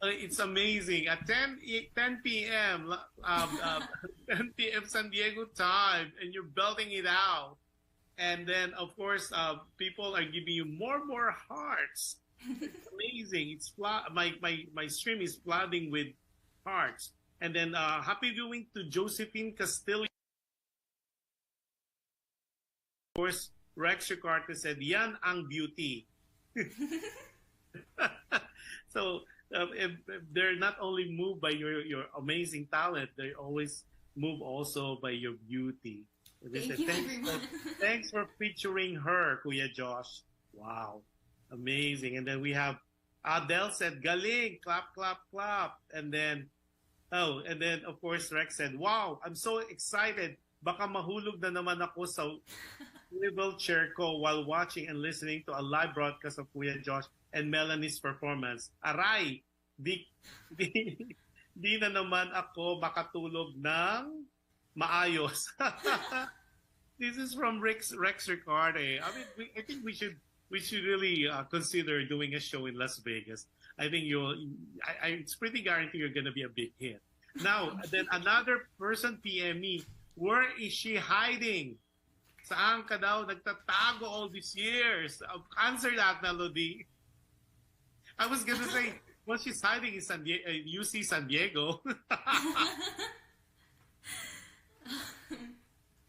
It's amazing. At 10 p.m., 10 p.m. San Diego time, and you're belting it out. And then, of course, people are giving you more hearts. It's amazing. It's my stream is flooding with hearts. And then, happy viewing to Josephine Castillo. Of course, Rex Ricardo said, "Yan ang beauty." So if they're not only moved by your amazing talent, they always move also by your beauty. Thank you, everyone. Thanks for featuring her, Kuya Josh. Wow, amazing. And then we have Adele said, "Galing, clap, clap, clap." And then of course Rex said, "Wow, I'm so excited. Baka mahulog na naman ako sa swivel chair ko while watching and listening to a live broadcast of Kuya Josh and Melanie's performance. Aray, di na naman ako makatulog ng maayos." This is from Rex Ricardo. I mean, I think we should really consider doing a show in Las Vegas. I think it's pretty guaranteed you're going to be a big hit. Now, then another person PM me, where is she hiding? Saan ka daw nagtatago all these years? Answer that na, Lodi. I was gonna say, well, she's hiding in UC San Diego.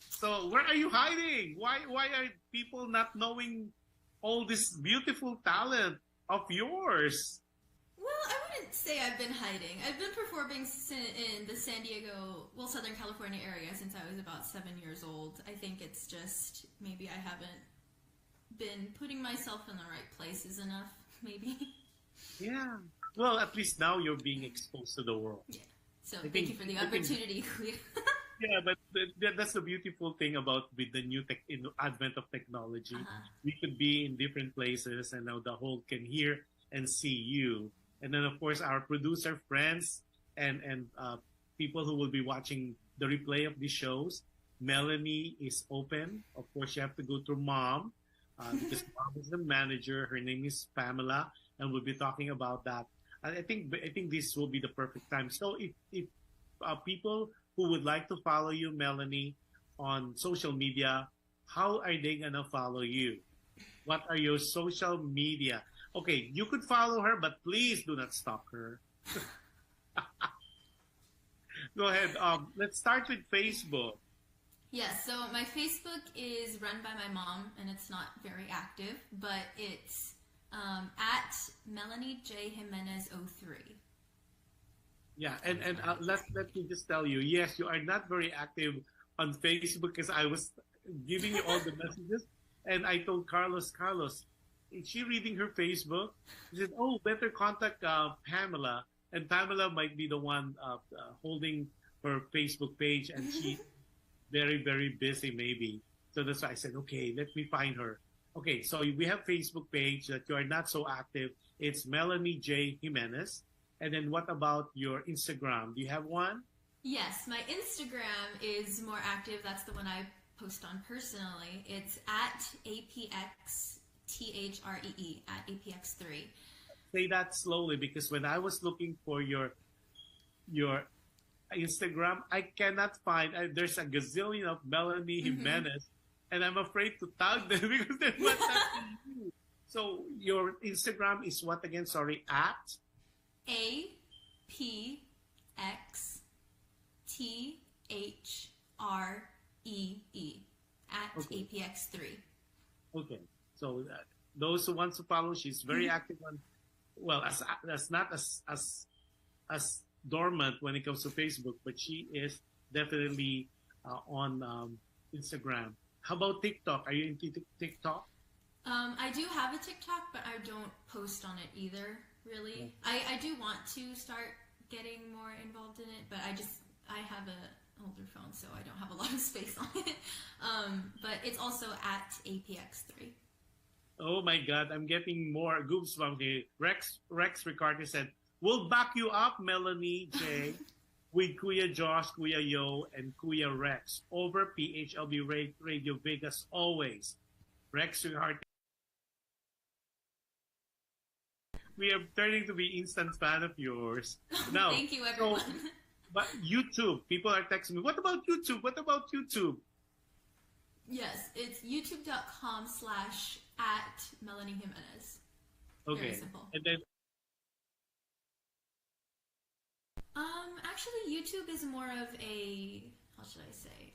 So where are you hiding? Why are people not knowing all this beautiful talent of yours? Well, I wouldn't say I've been hiding. I've been performing in the San Diego, Southern California area since I was about 7 years old. I think it's just maybe I haven't been putting myself in the right places enough, maybe. Yeah. Well, at least now you're being exposed to the world. Yeah. So thank you for the opportunity. Yeah, but that's the beautiful thing about with the new advent of technology. We could be in different places, and now the whole can hear and see you. And then, of course, our producer friends and people who will be watching the replay of these shows. Melanie is open. Of course, you have to go through Mom because Mom is the manager. Her name is Pamela, and we'll be talking about that. I think this will be the perfect time. So if people who would like to follow you, Melanie, on social media, how are they gonna follow you? What are your social media? Okay, you could follow her, but please do not stalk her. Go ahead. Let's start with Facebook. Yes, so my Facebook is run by my mom, and it's not very active, but it's at Melanie J. Jimenez 03. Yeah, and let me just tell you, yes, you are not very active on Facebook because I was giving you all the messages, and I told Carlos, is she reading her Facebook? He said, oh, better contact Pamela, and Pamela might be the one holding her Facebook page, and she's very, very busy maybe. So that's why I said, okay, let me find her. Okay, so we have Facebook page that you are not so active. It's Melanie J. Jimenez. And then what about your Instagram? Do you have one? Yes, my Instagram is more active. That's the one I post on personally. It's at APXTHREE, at APX3. Say that slowly, because when I was looking for your Instagram, I cannot find, there's a gazillion of Melanie Jimenez, and I'm afraid to tag them because they're not tagging you. So your Instagram is what again? Sorry, at? APXTHREE, at Okay. APX3. Okay, so those who want to follow, she's very active on, well, as not as dormant when it comes to Facebook, but she is definitely on Instagram. How about TikTok? Are you into TikTok? I do have a TikTok, but I don't post on it either, really. I do want to start getting more involved in it, but I have an older phone, so I don't have a lot of space on it. But it's also at APX3. Oh my God, I'm getting more goosebumps here. Rex Ricardo said, we'll back you up, Melanie J, with Kuya Josh, Kuya Yo, and Kuya Rex over PHLV Radio Vegas always. Rex Ricardo we are turning to be instant fan of yours. Now, Thank you, everyone. So, but YouTube, people are texting me. What about YouTube? What about YouTube? Yes, it's youtube.com/@Melanie Jimenez. Okay. Very simple. And then, Actually, YouTube is more of a, how should I say,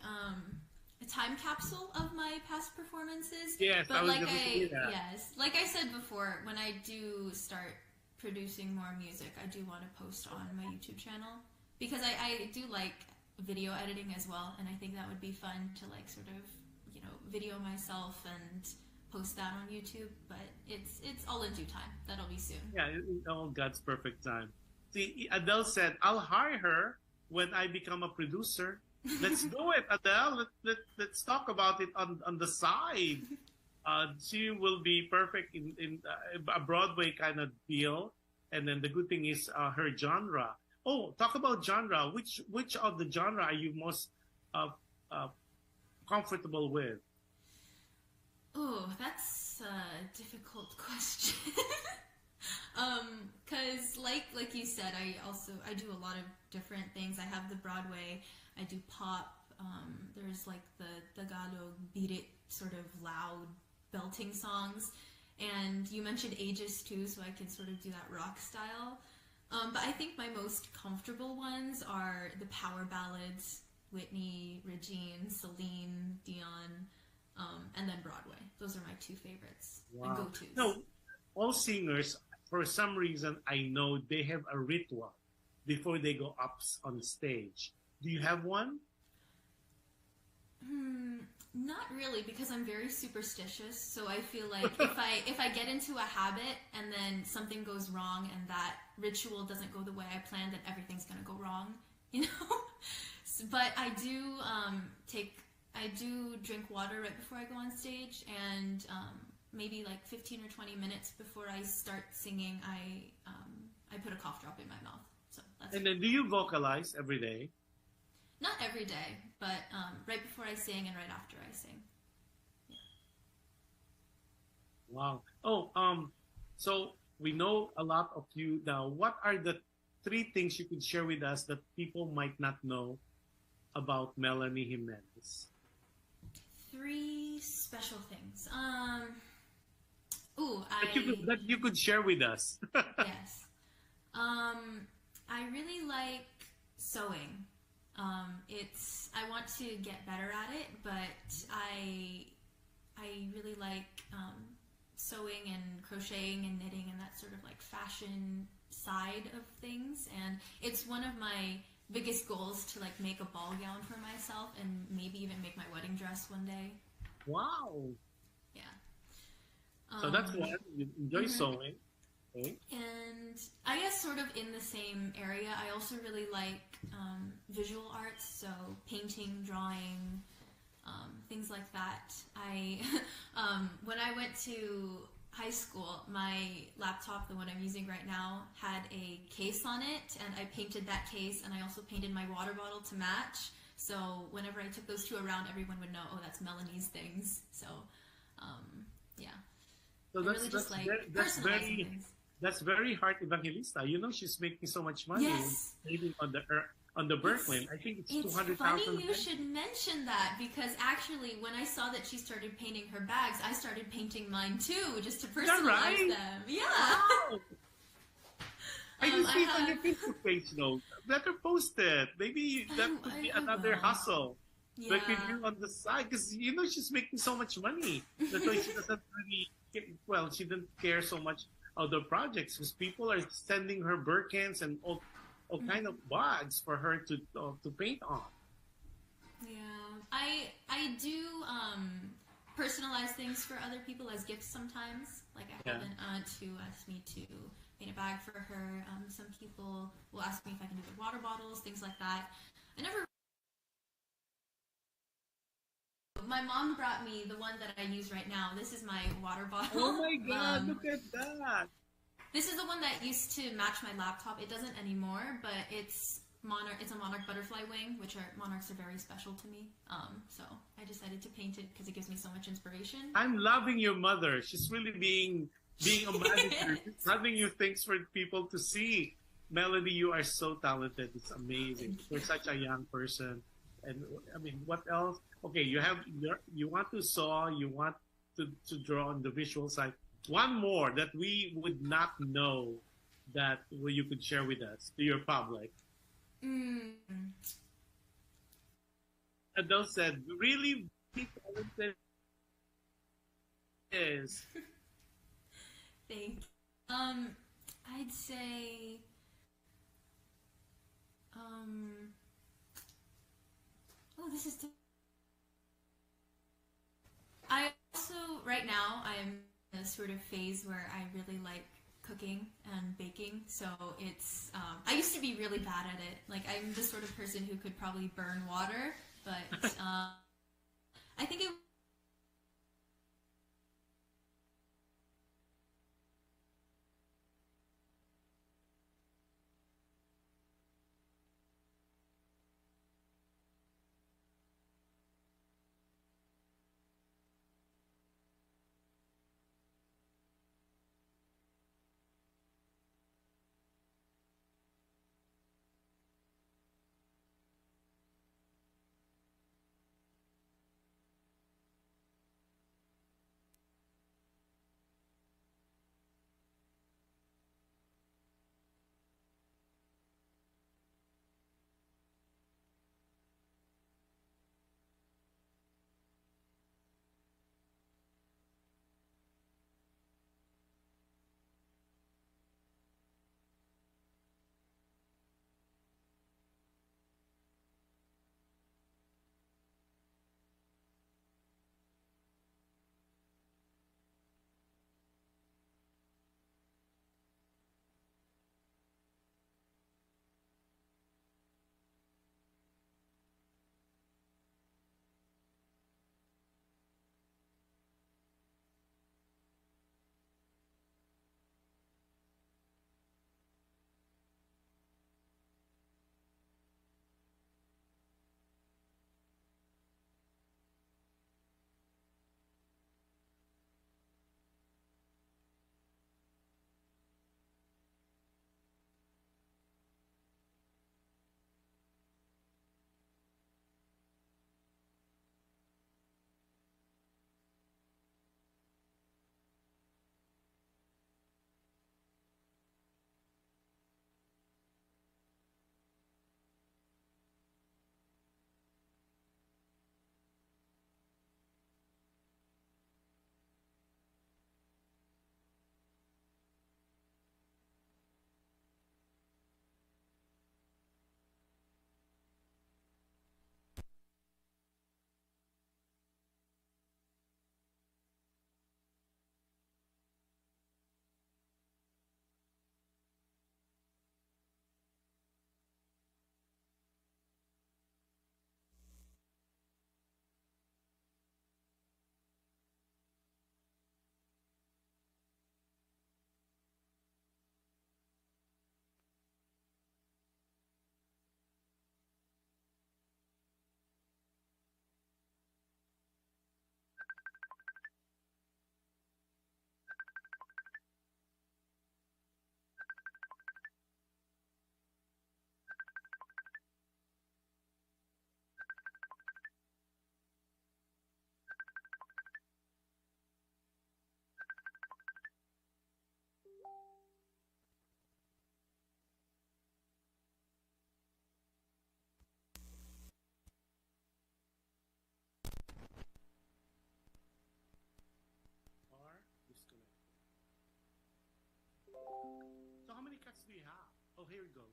a time capsule of my past performances. yes, I But was like going to say that. yes, like I said before, when I do start producing more music, I do want to post on my YouTube channel because I do like video editing as well, and I think that would be fun to like sort of, you know, video myself and post that on YouTube. But it's all in due time. That'll be soon. Yeah, in all God's perfect time. See, Adele said, I'll hire her when I become a producer. Let's do it, Adele. Let's talk about it on the side. She will be perfect in a Broadway kind of deal. And then the good thing is her genre. Oh, talk about genre. Which of the genre are you most comfortable with? Oh, that's a difficult question. Cause like you said, I do a lot of different things. I have the Broadway, I do pop, there's like the Tagalog beat it sort of loud belting songs, and you mentioned ages too, so I can sort of do that rock style. But I think my most comfortable ones are the power ballads, Whitney, Regine, Celine, Dion, and then Broadway. Those are my two favorites and go-tos. No, all singers, for some reason, I know they have a ritual before they go up on stage. Do you have one? Not really, because I'm very superstitious. So I feel like if I get into a habit and then something goes wrong and that ritual doesn't go the way I planned, then everything's gonna go wrong, you know. But I do drink water right before I go on stage, and maybe like 15 or 20 minutes before I start singing, I put a cough drop in my mouth. So that's And then do you vocalize every day? not every day, but right before I sing and right after I sing. Yeah. Wow. Oh, so we know a lot of you now. What are the 3 things you could share with us that people might not know about Melanie Jimenez? 3 special things. That you could share with us. Yes. I really like sewing. I want to get better at it, but I really like sewing and crocheting and knitting and that sort of like fashion side of things. And it's one of my biggest goals to like make a ball gown for myself and maybe even make my wedding dress one day. Wow. Yeah. So that's one. You enjoy sewing. Okay. And I guess sort of in the same area, I also really like visual arts, so painting, drawing, things like that. When I went to high school, my laptop, the one I'm using right now, had a case on it, and I painted that case, and I also painted my water bottle to match. So whenever I took those 2 around, everyone would know, oh, that's Melanie's things. So, yeah. So that's very Heart Evangelista. You know, she's making so much money. Yes. Maybe on the Berkman. I think it's 200,000. It's funny you should mention that, because actually when I saw that she started painting her bags, I started painting mine too, just to personalize them. Yeah. Wow. I didn't see it on your Facebook page though. Better post it. Maybe that could be another hustle. Yeah. Like with you on the side, because you know she's making so much money. That's why she doesn't really she didn't care so much other projects, because people are sending her Birkins and all kind of bags for her to paint on. Yeah, I do personalize things for other people as gifts sometimes. Like I have an aunt who asked me to paint a bag for her. Some people will ask me if I can do the water bottles, things like that. My mom brought me the one that I use right now. This is my water bottle. Oh my God, look at that. This is the one that used to match my laptop. It doesn't anymore, but it's a monarch butterfly wing, which monarchs are very special to me. So I decided to paint it because it gives me so much inspiration. I'm loving your mother. She's really being being a manager, having you things for people to see. Melanie, you are so talented. It's amazing. You're such a young person. And I mean, what else? Okay, you want to sew, you want to draw on the visual side. One more that we would not know that you could share with us to your public. Adele said, really talented is. Thank you. I'd say, oh, this is. I also, right now, I'm in a sort of phase where I really like cooking and baking. So it's, I used to be really bad at it. Like, I'm the sort of person who could probably burn water, but I think it. Or disconnect. So how many cuts do you have? Oh, here we go.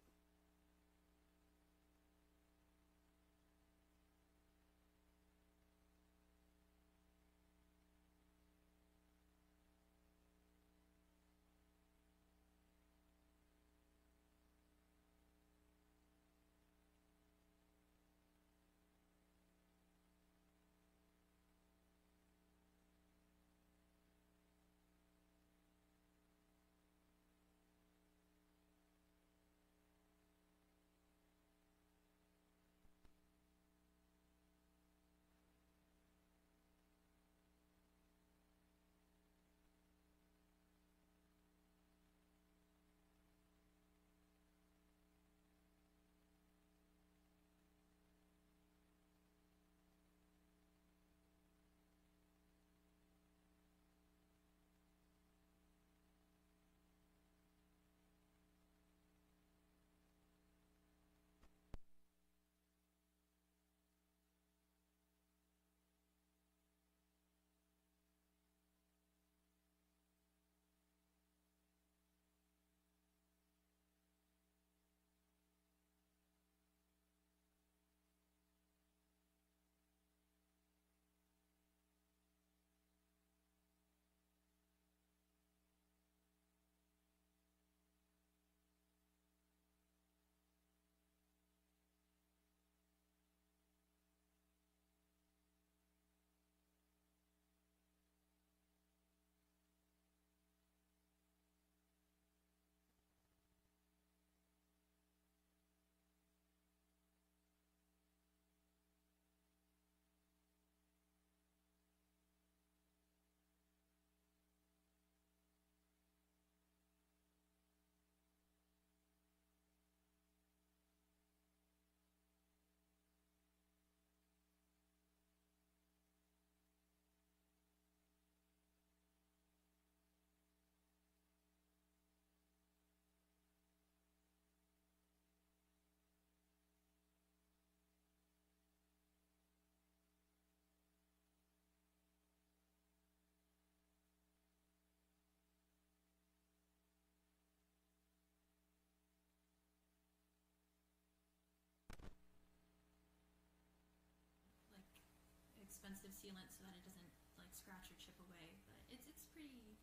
expensive sealant so that it doesn't like scratch or chip away. But it's pretty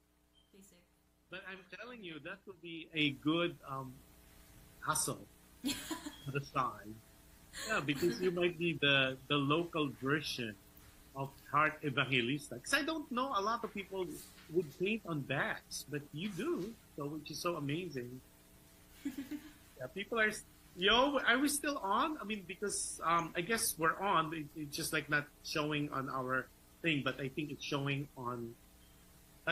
basic. But I'm telling you, that would be a good hustle on the side. Yeah, because you might be the local version of Heart Evangelista. Because I don't know a lot of people would paint on bags, but you do, so which is so amazing. Yeah, people are. Yo, are we still on? I mean, because I guess we're on. It's just like not showing on our thing, but I think it's showing on.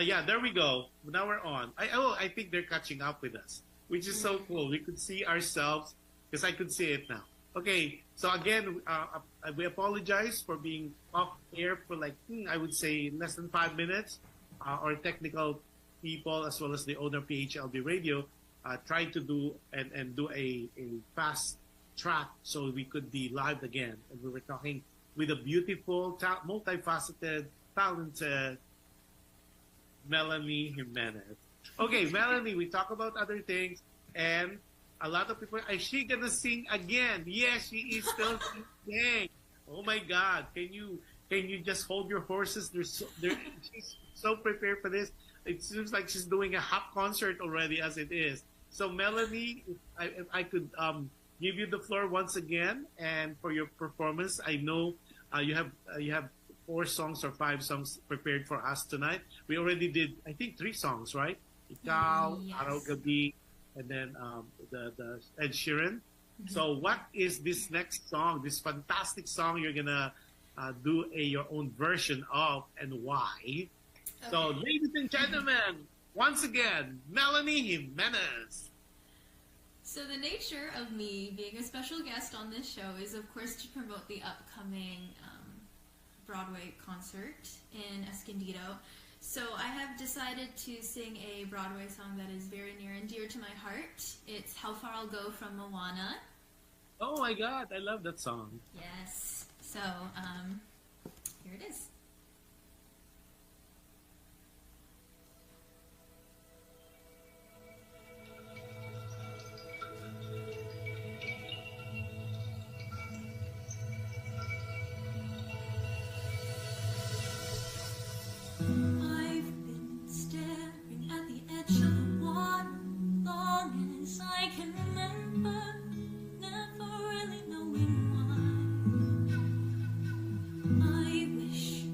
Yeah, there we go. Now we're on. I think they're catching up with us, which is so cool. We could see ourselves because I could see it now. Okay, so again, we apologize for being off air for like I would say less than 5 minutes. Our technical people as well as the owner of PHLV Radio tried to do and do a fast track so we could be live again. And we were talking with a beautiful, multifaceted, talented Melanie Jimenez. Okay, Melanie, we talk about other things, and a lot of people, is she gonna sing again? Yes, she is still singing. Oh my God, can you just hold your horses? She's so prepared for this. It seems like she's doing a half concert already as it is. So Melanie, if I could give you the floor once again, and for your performance, I know you have 4 songs or 5 songs prepared for us tonight. We already did, I think, 3 songs, right? Ikaw, Yes. Araw Gabi, and then the Ed Sheeran. So what is this next song, this fantastic song you're gonna do your own version of, and why? So ladies and gentlemen, once again, Melanie Jimenez. So the nature of me being a special guest on this show is, of course, to promote the upcoming Broadway concert in Escondido. So I have decided to sing a Broadway song that is very near and dear to my heart. It's How Far I'll Go from Moana. Oh my God, I love that song. Yes. So here it is. I've been staring at the edge of the water long as I can remember, never really knowing why. I wish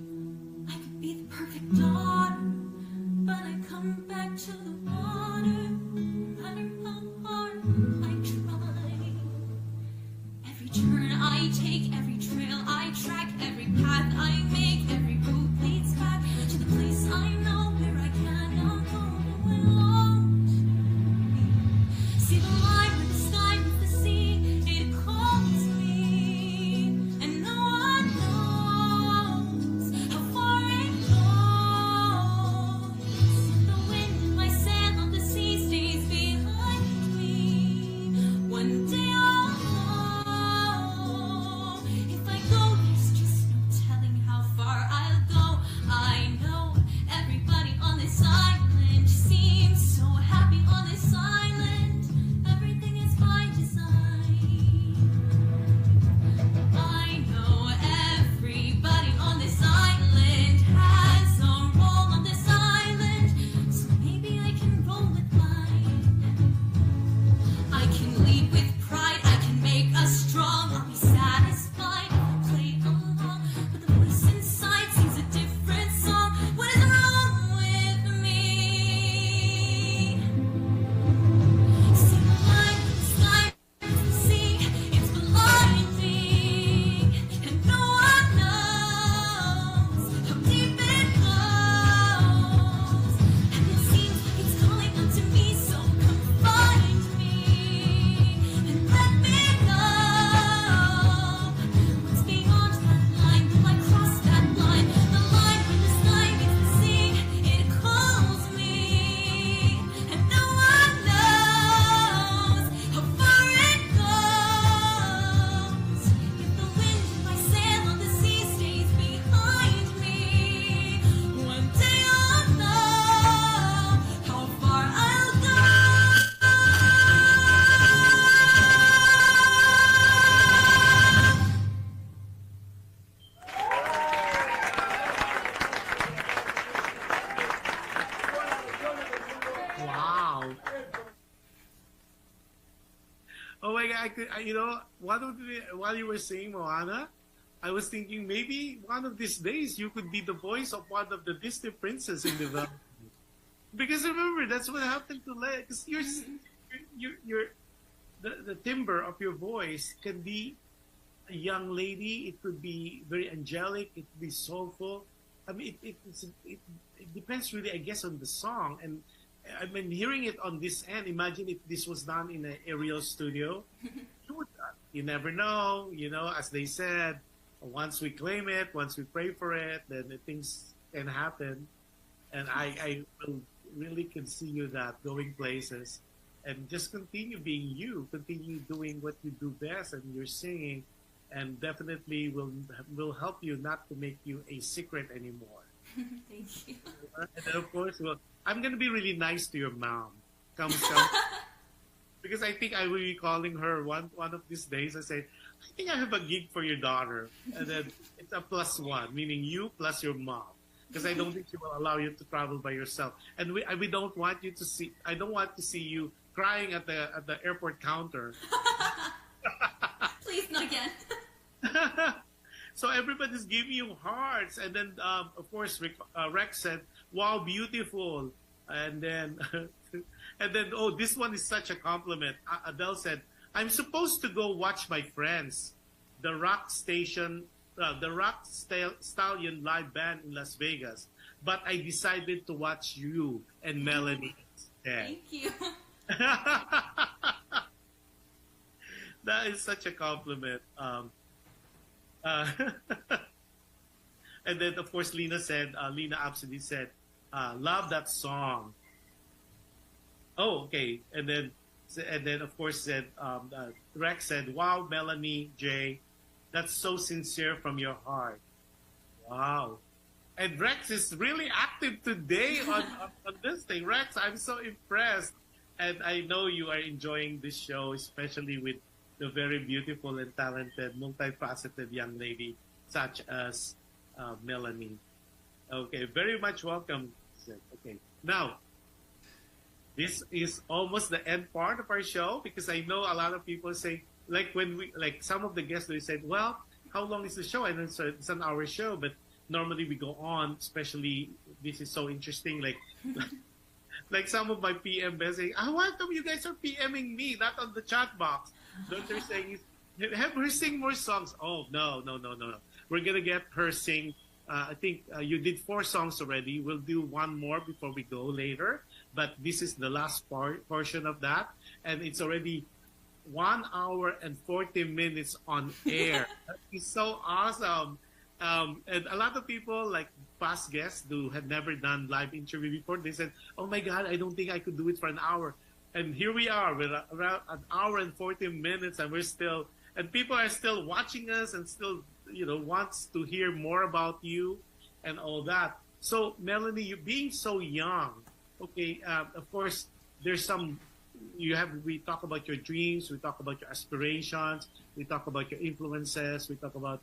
I could, you know, while you were saying Moana, I was thinking maybe one of these days you could be the voice of one of the Disney princess in the because remember that's what happened to Leia. Because the timbre of your voice can be a young lady. It could be very angelic. It could be soulful. I mean, it depends really, I guess, on the song. And I mean, hearing it on this end, imagine if this was done in an aerial studio. You never know, you know, as they said, once we claim it, once we pray for it, then the things can happen. And I will really can see you that going places and just continue being you, continue doing what you do best and you're singing, and definitely will help you not to make you a secret anymore. Thank you. And then of course, well, I'm going to be really nice to your mom. Come. Because I think I will be calling her one of these days. I say, I think I have a gig for your daughter. And then it's a +1, meaning you plus your mom. Because I don't think she will allow you to travel by yourself. And we don't want you to see, I don't want to see you crying at the airport counter. Please, not again. So everybody's giving you hearts. And then, of course, Rex said, wow, beautiful. And then, oh, this one is such a compliment. Adele said, I'm supposed to go watch my friends, the Rock Stallion live band in Las Vegas, but I decided to watch you and Melanie instead. Thank you. That is such a compliment. And then, of course, Lena absolutely said, love that song. Oh, okay. And then of course, said Rex said, wow, Melanie J, that's so sincere from your heart. Wow. And Rex is really active today on this thing. Rex, I'm so impressed. And I know you are enjoying this show, especially with the very beautiful and talented, multifaceted young lady such as Melanie. Okay, very much welcome. Okay, now, this is almost the end part of our show because I know a lot of people say, like some of the guests, they said, well, how long is the show? And then so it's an hour show, but normally we go on, especially this is so interesting. Like some of my PM saying, why come you guys are PMing me, not on the chat box? What they're saying is, have her sing more songs. Oh, no. We're going to get her sing. I think you did 4 songs already. We'll do one more before we go later. But this is the last portion of that. And it's already 1 hour and 40 minutes on air. That is so awesome. And a lot of people, like past guests who had never done live interview before, they said, oh my God, I don't think I could do it for an hour. And here we are with around 1 hour and 40 minutes and people are still watching us and still, wants to hear more about you and all that. So Melanie, you being so young, okay, of course, there's we talk about your dreams, we talk about your aspirations, we talk about your influences, we talk about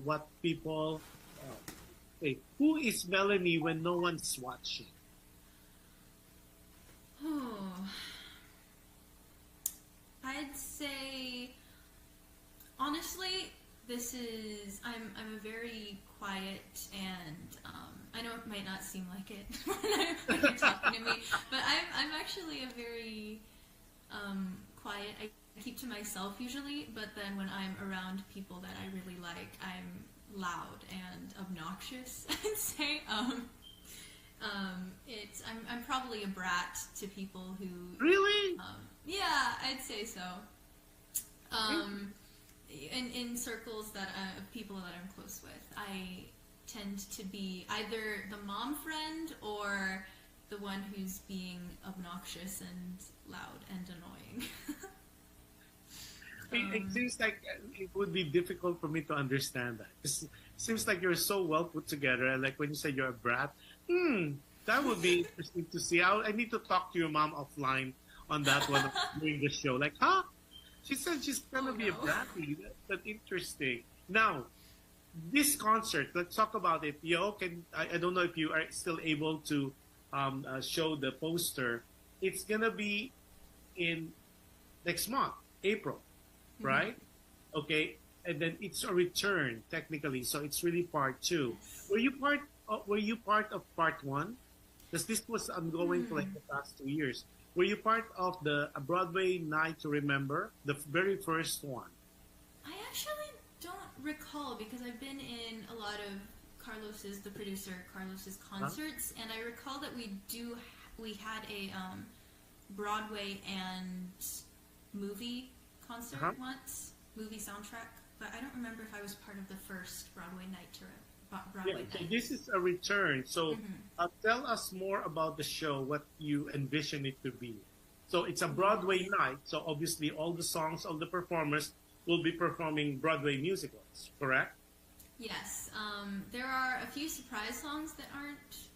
what people, okay, who is Melanie when no one's watching? Oh, I'd say, honestly, I'm a very quiet and I know it might not seem like it when you're talking to me, but I'm actually a very quiet. I keep to myself usually, but then when I'm around people that I really like, I'm loud and obnoxious. I'd say I'm probably a brat to people who really. Yeah, I'd say so. In circles of people that I'm close with, I tend to be either the mom friend or the one who's being obnoxious and loud and annoying. It seems like it would be difficult for me to understand that. It seems like you're so well put together, and like when you say you're a brat, that would be interesting to see. I need to talk to your mom offline on that one during the show. Like, huh? She said she's gonna be a bratty. That's interesting. Now, this concert, let's talk about it. I don't know if you are still able to show the poster. It's gonna be in next month, April. right? Okay, and then it's a return technically, so it's really part two. Were you part of part one? Because this was ongoing for like the past 2 years. Were you part of the Broadway Night to Remember, the very first one? I actually don't recall because I've been in a lot of the producer, Carlos's concerts, and I recall that we had a Broadway and movie concert once, movie soundtrack, but I don't remember if I was part of the first Broadway night So this is a return. So tell us more about the show, what you envision it to be. So it's a Broadway night, so obviously all the songs of the performers will be performing Broadway musicals, correct? Yes. There are a few surprise songs that aren't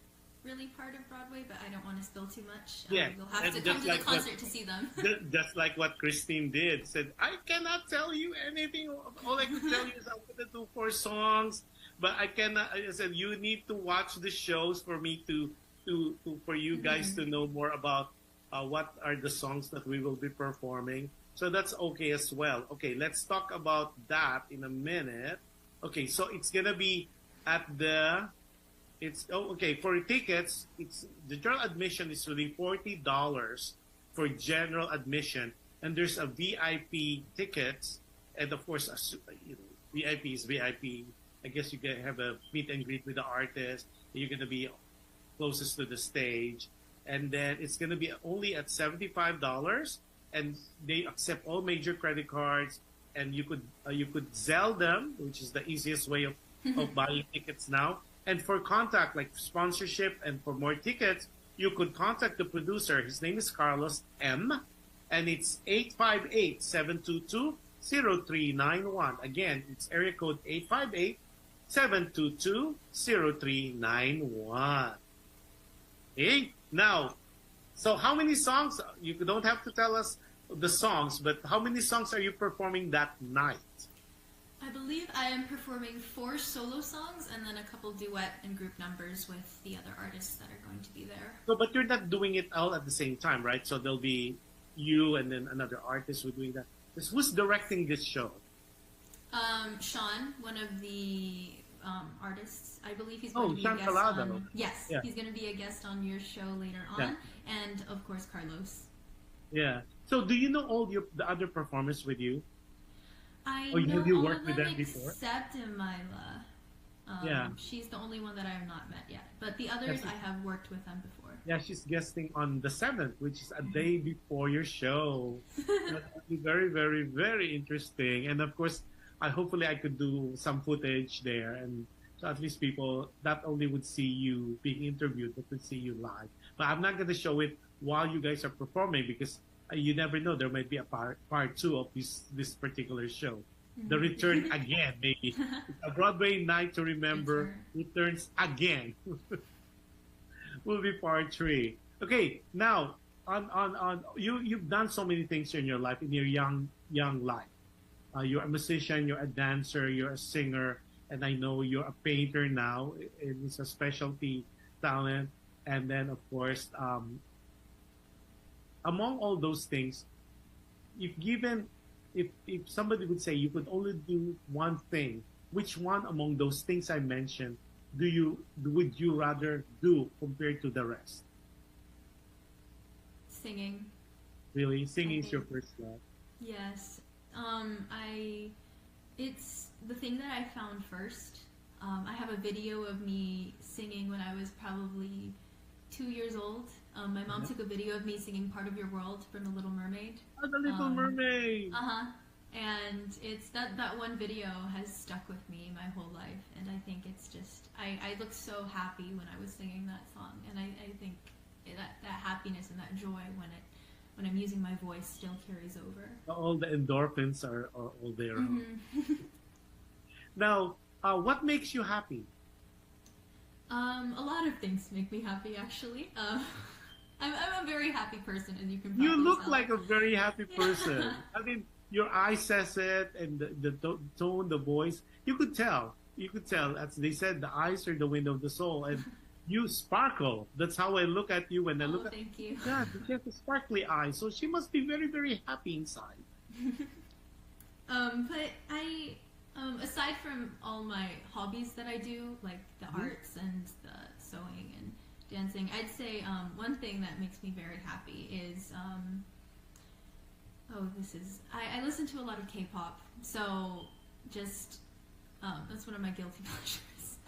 really part of Broadway, but I don't want to spill too much. You'll have to come to the concert to see them. Just like what Christine did. Said, I cannot tell you anything. All I can tell you is I'm going to do 4 songs, but I cannot. I said, you need to watch the shows for me for you guys to know more about what are the songs that we will be performing. So that's okay as well. Okay, let's talk about that in a minute. Okay, so it's going to be at for tickets, the general admission is really $40 for general admission, and there's a VIP tickets, and of course, VIP is VIP. I guess you can have a meet and greet with the artist. You're going to be closest to the stage, and then it's going to be only at $75, and they accept all major credit cards, and you could Zelle them, which is the easiest way of buying tickets now. And for contact, like sponsorship and for more tickets, you could contact the producer. His name is Carlos M. And it's 858-722-0391. Again, it's area code 858-722-0391. Okay? Now, so how many songs? You don't have to tell us the songs, but how many songs are you performing that night? I believe I am performing 4 solo songs and then a couple duet and group numbers with the other artists that are going to be there. So, but you're not doing it all at the same time, right? So there'll be you and then another artist who's doing that. Who's directing this show? Sean, one of the artists. I believe he's going to be Sean a guest Calado. on. Yes, yeah. He's going to be a guest on your show later on, and of course Carlos. Yeah. So, do you know all the other performers with you? I or know have you all worked of with them them before? except Amila. She's the only one that I have not met yet. But the others, I have worked with them before. Yeah, she's guesting on the 7th, which is a day before your show. That will be very, very, very interesting. And of course, hopefully I could do some footage there. And so at least people not only would see you being interviewed, but would see you live. But I'm not going to show it while you guys are performing because you never know. There might be a part 2 of this particular show. The return again, maybe. A Broadway Night to Remember returns again. Will be part 3. Okay, now on you've done so many things in your life, in your young life. You're a musician, you're a dancer, you're a singer, and I know you're a painter now. It's a specialty talent, and then of course. Among all those things, if somebody would say you could only do one thing, which one among those things I mentioned would you rather do compared to the rest? Singing. Really? Singing is your first love? Yes. It's the thing that I found first. I have a video of me singing when I was probably 2 years old. My mom took a video of me singing Part of Your World from The Little Mermaid. Oh, The Little Mermaid! And it's that one video has stuck with me my whole life. And I think it's just, I looked so happy when I was singing that song. And I think that happiness and that joy when I'm using my voice still carries over. All the endorphins are all there. Now, what makes you happy? A lot of things make me happy, actually. I'm a very happy person, as you can probably You look tell. like a very happy person. I mean, your eye says it, and the tone, the voice. You could tell. As they said, the eyes are the window of the soul, and you sparkle. That's how I look at you when I look at you. Thank you. Yeah, she has a sparkly eye, so she must be very, very happy inside. But I, aside from all my hobbies that I do, like the arts and the sewing and dancing, I'd say one thing that makes me very happy is I listen to a lot of K-pop, so just that's one of my guilty pleasures.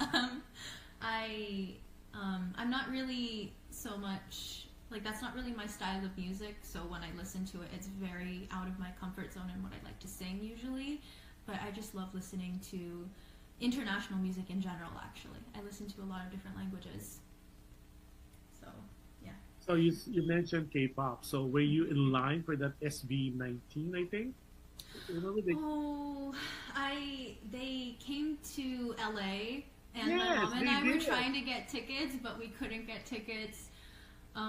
I'm not really so much like that's not really my style of music. So when I listen to it, it's very out of my comfort zone and what I like to sing usually. But I just love listening to international music in general. Actually, I listen to a lot of different languages. So yeah. So you mentioned K-pop. So were you in line for that SB19? I think. Remember they... Oh, they came to LA, and Yes, my mom and they I were did. trying to get tickets, but we couldn't get tickets.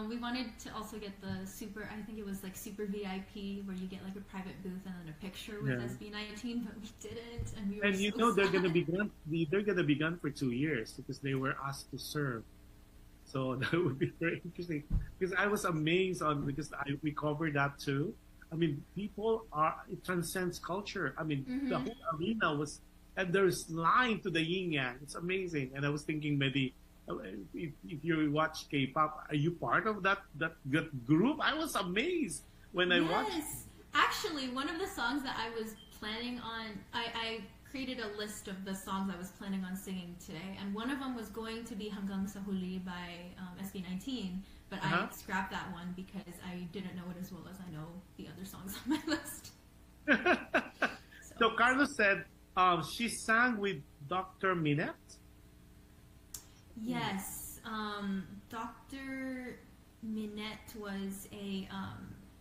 We wanted to also get the super, I think it was like super VIP, where you get like a private booth and then a picture with Yeah. SB19, but we didn't, and we were And so you know they're sad. gonna be gone. They're gonna be gone for 2 years because they were asked to serve. So that would be very interesting. Because I was amazed on we covered that too. I mean, people are it transcends culture. I mean, the whole arena was, and there's line to the yin yang. It's amazing. And I was thinking maybe if you watch K-pop, are you part of that group? I was amazed when I watched. Yes, actually, one of the songs that I was planning on, I created a list of the songs I was planning on singing today, and one of them was going to be Hanggang sa Huli by SB19, but I scrapped that one because I didn't know it as well as I know the other songs on my list. So Carlos said she sang with Dr. Minette. Yes, Dr. Minette was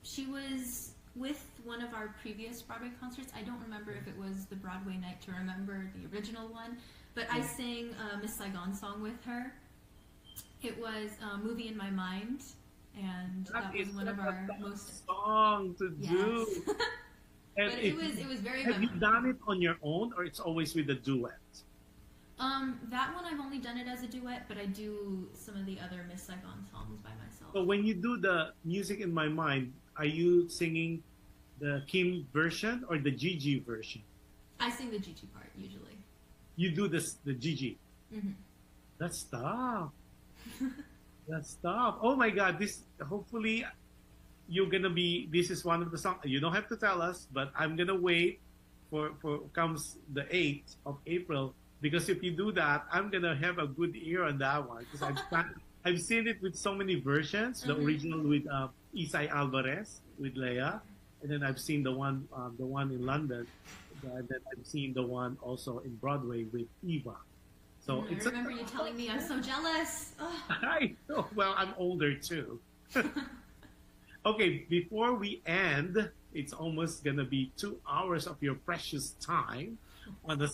she was with one of our previous Broadway concerts. I don't remember if it was the Broadway Night to Remember, the original one, but I sang a Miss Saigon song with her. It was Movie in My Mind, and that was one of our most song to do. And but it was very have you memorable. done it on your own or it's always with a duet? That one I've only done it as a duet, but I do some of the other Miss Saigon songs by myself. So when you do the Music in My Mind, are you singing the Kim version or the Gigi version? I sing the Gigi part usually. You do the Gigi. Mm-hmm. That's tough. That's tough. Oh my God! Hopefully you're gonna be. This is one of the songs. You don't have to tell us, but I'm gonna wait for comes the 8th of April. Because if you do that, I'm gonna have a good ear on that one. Because I've seen it with so many versions. The original with Isai Alvarez with Leia, and then I've seen the one in London, and then I've seen the one also in Broadway with Eva. So I remember you telling me. I'm so jealous. I know. Well, I'm older too. Okay, before we end, it's almost gonna be 2 hours of your precious time on a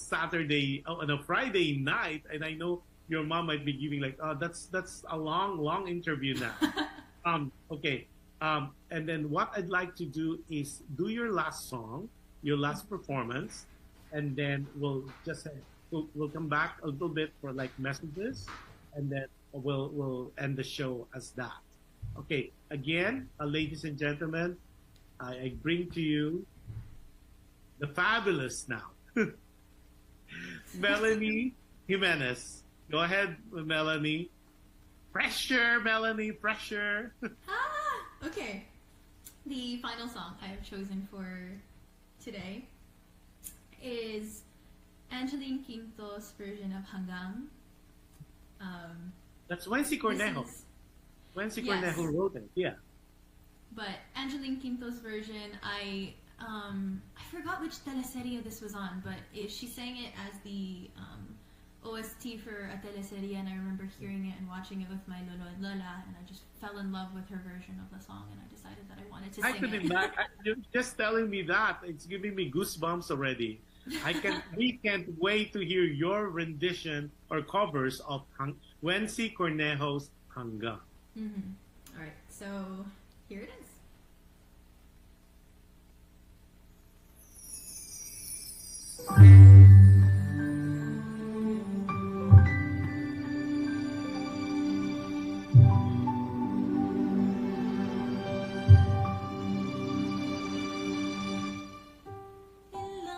on a Friday night, and I know your mom might be giving like, oh, that's a long interview now. Okay, and then what I'd like to do is do your last song, your last performance, and then we'll come back a little bit for like messages, and then we'll end the show as that. Okay, again, ladies and gentlemen, I bring to you the fabulous now. Melanie Jimenez. Go ahead, Melanie. Pressure, Melanie, pressure. Okay. The final song I have chosen for today is Angeline Quinto's version of Hanggang. That's Wency Cornejo. Wency Cornejo wrote it, yeah. But Angeline Quinto's version, I forgot which teleserie this was on, but she sang it as the OST for a teleserie, and I remember hearing it and watching it with my lolo and lola, and I just fell in love with her version of the song, and I decided that I wanted to sing it. You're just telling me that, it's giving me goosebumps already. We can't wait to hear your rendition or covers of Wency Cornejo's Hanggang. All right, so here it is. In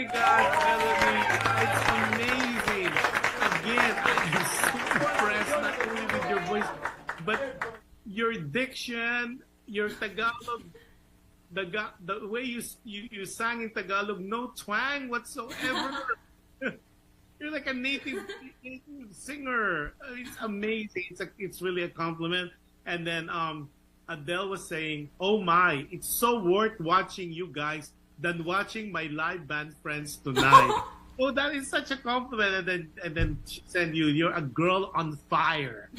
my God, Melanie, it's amazing. Again, I'm so impressed not only with your voice, but your diction, your Tagalog, the way you sang in Tagalog, no twang whatsoever. You're like a native singer. It's amazing. It's really a compliment. And then Adele was saying, "Oh my, it's so worth watching you guys than watching my live band friends tonight." Oh, that is such a compliment. And then she said, "You're a girl on fire."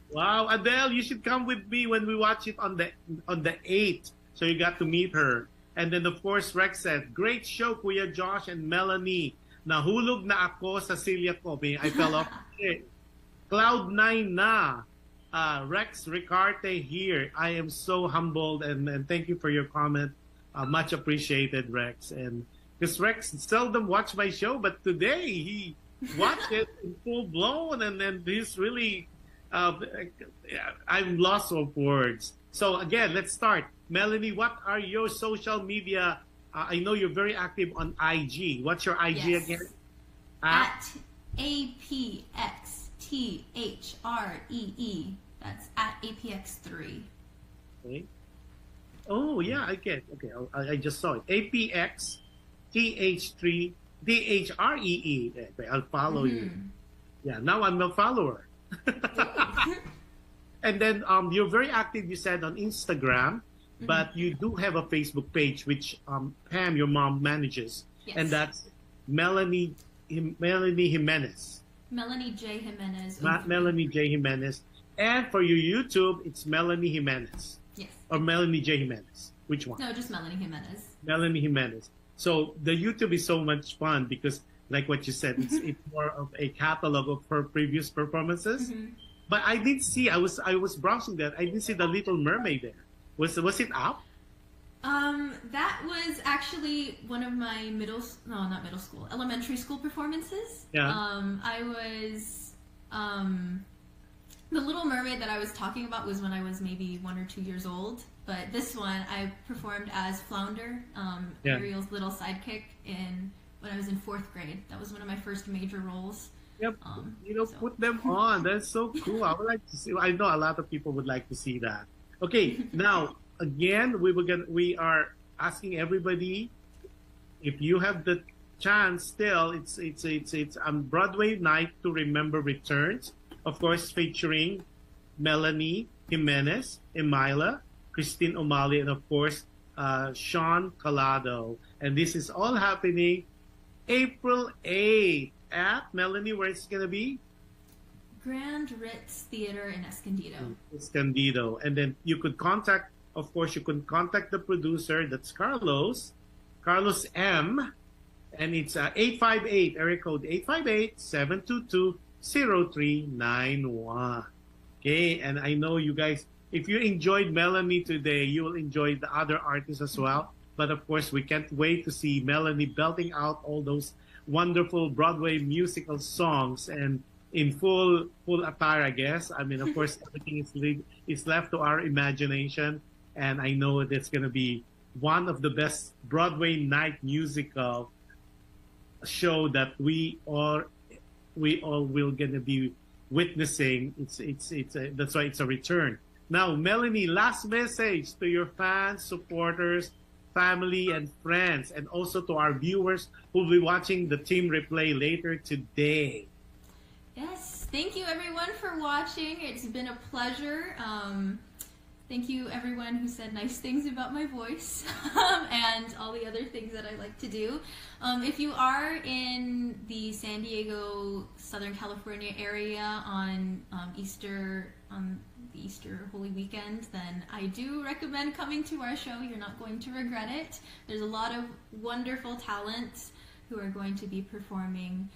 Wow, Adele, you should come with me when we watch it on the 8th. So you got to meet her. And then of course Rex said, "Great show, Kuya Josh and Melanie. Nahulog na ako sa silya ko." I fell off. Cloud 9 na. Rex Ricarte here. I am so humbled and thank you for your comment. Much appreciated, Rex. And because Rex seldom watch my show, but today he watched it in full blown, and then he's really, I'm lost of words. So again, let's start. Melanie, what are your social media? I know you're very active on IG. What's your IG Yes. again? At APXTHREE. That's at APX3. Okay. Oh yeah, I get. Okay, I just saw it. APX TH3 DHREE. Okay, I'll follow you. Yeah, now I'm a follower. And then you're very active, you said, on Instagram, but you do have a Facebook page which Pam, your mom, manages, Yes. and that's Melanie Jimenez. Melanie J. Jimenez. Melanie J. Jimenez. And for your YouTube, it's Melanie Jimenez. Yes. Or Melanie J. Jimenez. Which one? No, just Melanie Jimenez. Melanie Jimenez. So the YouTube is so much fun because, like what you said, it's more of a catalog of her previous performances. But I did see, I was browsing that, I did see the Little Mermaid there. Was it up? That was actually one of my elementary school performances. Yeah. I was, the Little Mermaid that I was talking about was when I was maybe 1 or 2 years old. But this one, I performed as Flounder, Yeah. Ariel's little sidekick, when I was in 4th grade. That was one of my first major roles. Yep. So- Put them on. That's so cool. I would like to see. I know a lot of people would like to see that. Okay, now again, we are asking everybody if you have the chance. Still, it's Broadway Night to Remember returns. Of course, featuring Melanie Jimenez, Emila, Christine O'Malley, and of course, Sean Collado. And this is all happening April 8th at Melanie, where it's going to be? Grand Ritz Theater in Escondido. Escondido. And then you could contact the producer, that's Carlos M. And it's 858, area code 858-722-0391. Okay, and I know you guys, if you enjoyed Melanie today, you will enjoy the other artists as well. But of course, we can't wait to see Melanie belting out all those wonderful Broadway musical songs and in full attire, I guess. I mean, of course, everything is left to our imagination. And I know that's going to be one of the best Broadway night musical show that we all will going to be witnessing. That's why it's a return. Now, Melanie, last message to your fans, supporters, family, and friends, and also to our viewers who will be watching the team replay later today. Yes, thank you everyone for watching. It's been a pleasure. Thank you everyone who said nice things about my voice and all the other things that I like to do. If you are in the San Diego, Southern California area on the Easter Holy Weekend, then I do recommend coming to our show. You're not going to regret it. There's a lot of wonderful talent who are going to be performing.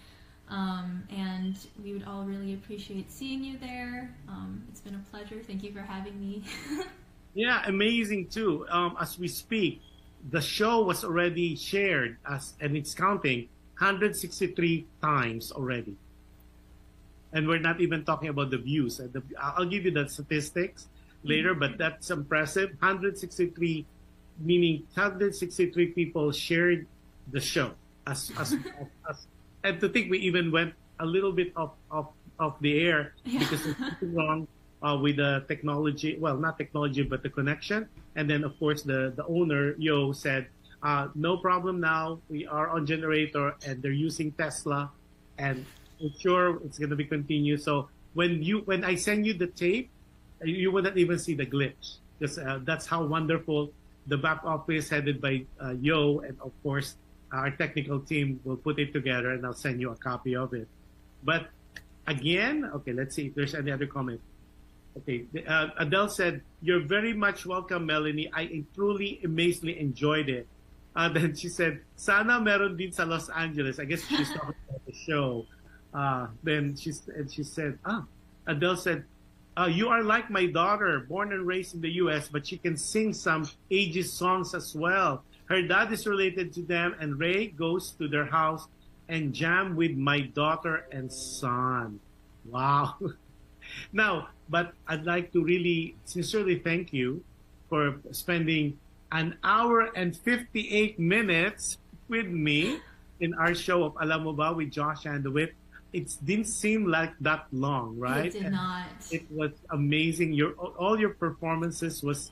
And we would all really appreciate seeing you there. It's been a pleasure. Thank you for having me. Yeah, amazing too. As we speak, the show was already shared and it's counting 163 times already. And we're not even talking about the views. I'll give you the statistics later, but that's impressive. 163, meaning 163 people shared the show. as and to think we even went a little bit off the air because there's something wrong with the technology. Well, not technology, but the connection. And then, of course, the owner, Yo, said, no problem now. We are on generator and they're using Tesla. And for sure it's going to be continued. So when I send you the tape, you wouldn't even see the glitch. Because that's how wonderful the back office headed by Yo, and of course, our technical team will put it together and I'll send you a copy of it. But again, okay, let's see if there's any other comment. Okay, Adele said, "You're very much welcome, Melanie. I truly, amazingly enjoyed it." Then she said, "Sana meron din sa Los Angeles." I guess she's talking about the show. Then she said, Adele said, "You are like my daughter, born and raised in the U.S., but she can sing some ages songs as well. Her dad is related to them, and Ray goes to their house and jam with my daughter and son." Wow. Now, but I'd like to really sincerely thank you for spending an hour and 58 minutes with me in our show of Alam Mo Ba with Jush Andowitt. It didn't seem like that long, right? It did not. It was amazing. All your performances was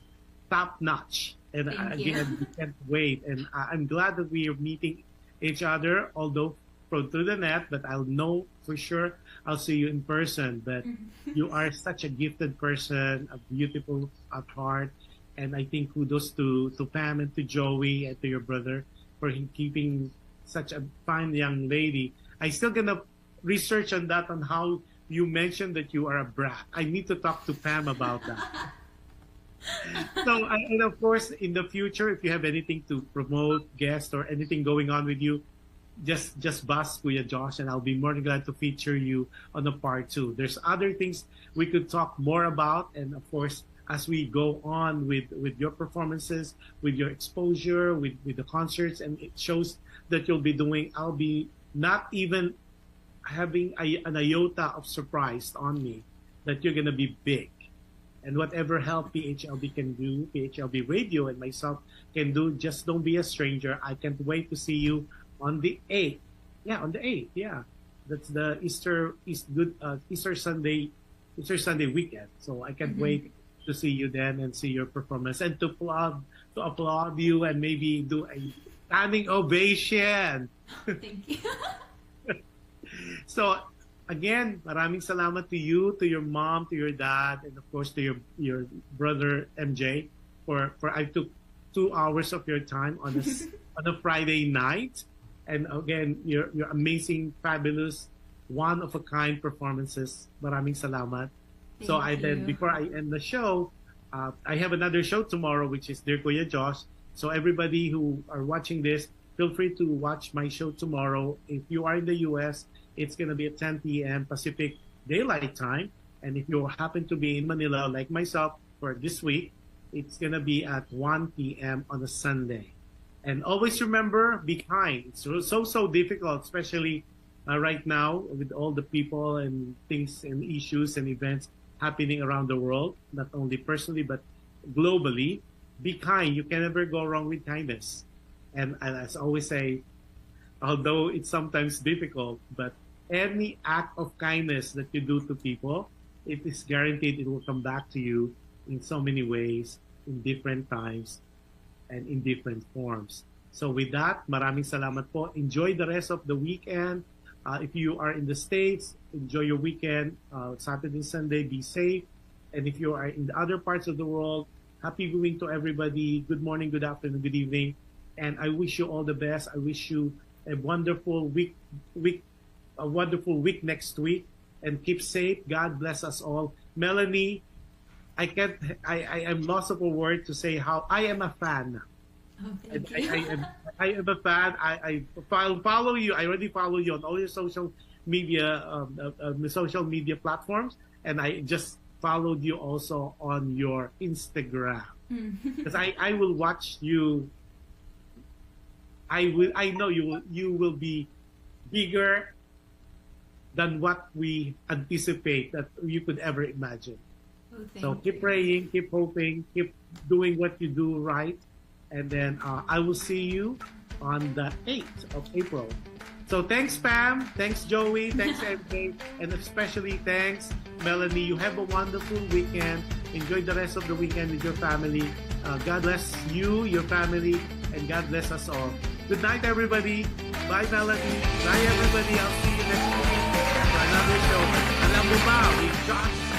top notch. And again, we can't wait. And I'm glad that we are meeting each other, although through the net, but I'll know for sure I'll see you in person. But you are such a gifted person, a beautiful at heart. And I think kudos to Pam and to Joey and to your brother for keeping such a fine young lady. I still gonna research on that, on how you mentioned that you are a brat. I need to talk to Pam about that. So, and of course, in the future, if you have anything to promote, guest, or anything going on with you, just buzz Kuya Josh, and I'll be more than glad to feature you on a part 2. There's other things we could talk more about, and of course, as we go on with your performances, with your exposure, with the concerts, and it shows that you'll be doing, I'll be not even having an iota of surprise on me that you're going to be big. And whatever help PHLV can do, PHLV Radio and myself can do, just don't be a stranger. I can't wait to see you on the 8th. Yeah, on the 8th. Yeah, that's the Easter Sunday weekend. So I can't wait to see you then and see your performance and to applaud you and maybe do a standing ovation. Thank you. So again, maraming salamat to you, to your mom, to your dad, and of course to your brother MJ for I took 2 hours of your time on a Friday night. And again, your amazing, fabulous, one of a kind performances. Maraming salamat. Then before I end the show, I have another show tomorrow, which is Dear Kuya Josh. So everybody who are watching this, feel free to watch my show tomorrow. If you are in the US, it's going to be at 10 p.m. Pacific Daylight Time. And if you happen to be in Manila, like myself, for this week, it's going to be at 1 p.m. on a Sunday. And always remember, be kind. It's so difficult, especially right now with all the people and things and issues and events happening around the world, not only personally, but globally. Be kind. You can never go wrong with kindness. And as I always say, although it's sometimes difficult, but any act of kindness that you do to people, it is guaranteed it will come back to you in so many ways, in different times, and in different forms. So with that, maraming salamat po. Enjoy the rest of the weekend. If you are in the States, enjoy your weekend. Saturday, Sunday, be safe. And if you are in the other parts of the world, happy viewing to everybody. Good morning, good afternoon, good evening. And I wish you all the best. I wish you a wonderful week next week. And keep safe. God bless us all. Melanie, I am lost of a word to say how I am a fan. Oh, thank you. I am a fan. I follow you. I already follow you on all your social media platforms, and I just followed you also on your Instagram because I will watch you. I know you will be bigger than what we anticipate that you could ever imagine. Oh, so keep praying, keep hoping, keep doing what you do right. And then I will see you on the 8th of April. So thanks, Pam. Thanks, Joey. Thanks, MJ. And especially thanks, Melanie. You have a wonderful weekend. Enjoy the rest of the weekend with your family. God bless you, your family, and God bless us all. Good night, everybody. Bye, Melanie. Bye, everybody. I'll see you next week for another show. Alam mo ba with Jush